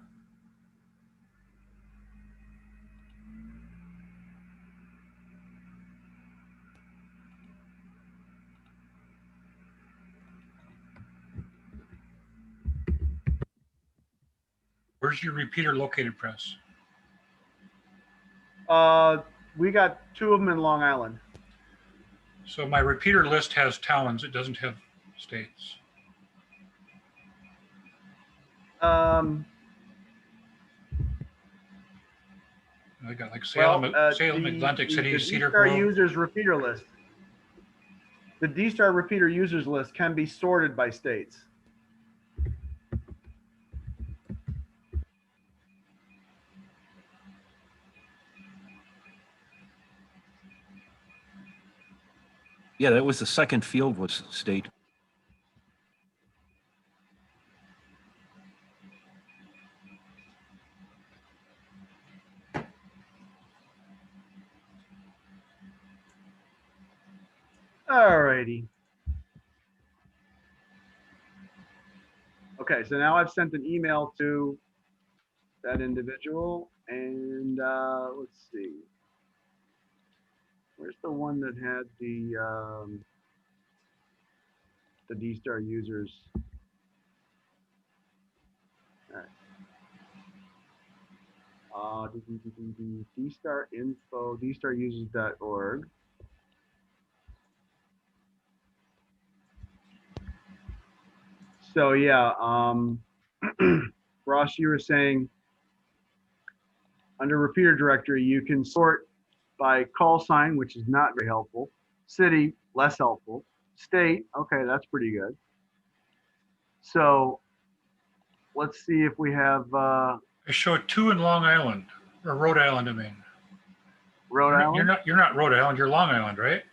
[SPEAKER 16] Where's your repeater located, Press?
[SPEAKER 5] We got 2 of them in Long Island.
[SPEAKER 16] So my repeater list has towns. It doesn't have states. I got like Salem, Salem, Atlantic City, Cedar
[SPEAKER 5] DSTAR
[SPEAKER 16] Grove.
[SPEAKER 5] users repeater list. The DSTAR repeater users list can be sorted by states.
[SPEAKER 6] Yeah, that was the second field was state.
[SPEAKER 5] All righty. Okay, so now I've sent an email to that individual, and let's see. Where's the one that had the DSTAR users? All right. DSTAR info, DSTARusers.org. So yeah, Ross, you were saying under repeater directory, you can sort by call sign, which is not very helpful. City, less helpful. State, okay, that's pretty good. So
[SPEAKER 19] let's see if we have,
[SPEAKER 16] I showed 2 in Long Island, or Rhode Island, I mean.
[SPEAKER 19] Rhode Island?
[SPEAKER 16] You're not Rhode Island, you're Long Island, right?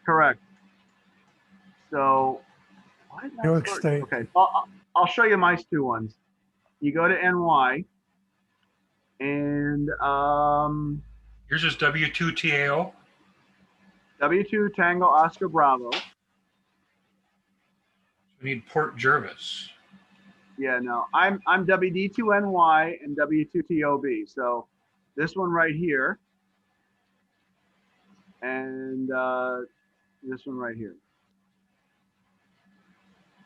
[SPEAKER 19] Correct. So, why did that
[SPEAKER 4] New York
[SPEAKER 19] start?
[SPEAKER 4] State.
[SPEAKER 19] Okay, I'll show you my 2 ones. You go to NY, and
[SPEAKER 16] Yours is W2TAO.
[SPEAKER 19] W2 Tango Oscar Bravo.
[SPEAKER 16] We need Port Jervis.
[SPEAKER 19] Yeah, no, I'm WD2NY and W2TOB. So this one right here, and this one right here.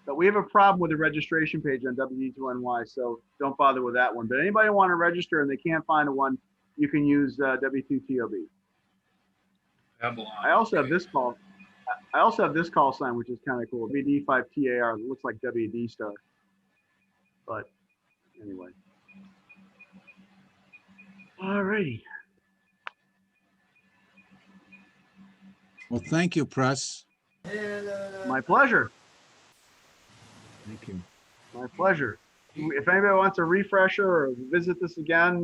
[SPEAKER 19] But we have a problem with the registration page on WD2NY, so don't bother with that one. But anybody want to register and they can't find a one, you can use W2TOB. I also have this call. I also have this call sign, which is kind of cool. WD5TAR. It looks like WD-STAR. But anyway. All righty.
[SPEAKER 1] Well, thank you, Pres.
[SPEAKER 19] My pleasure.
[SPEAKER 1] Thank you.
[SPEAKER 19] My pleasure. If anybody wants a refresher or visit this again,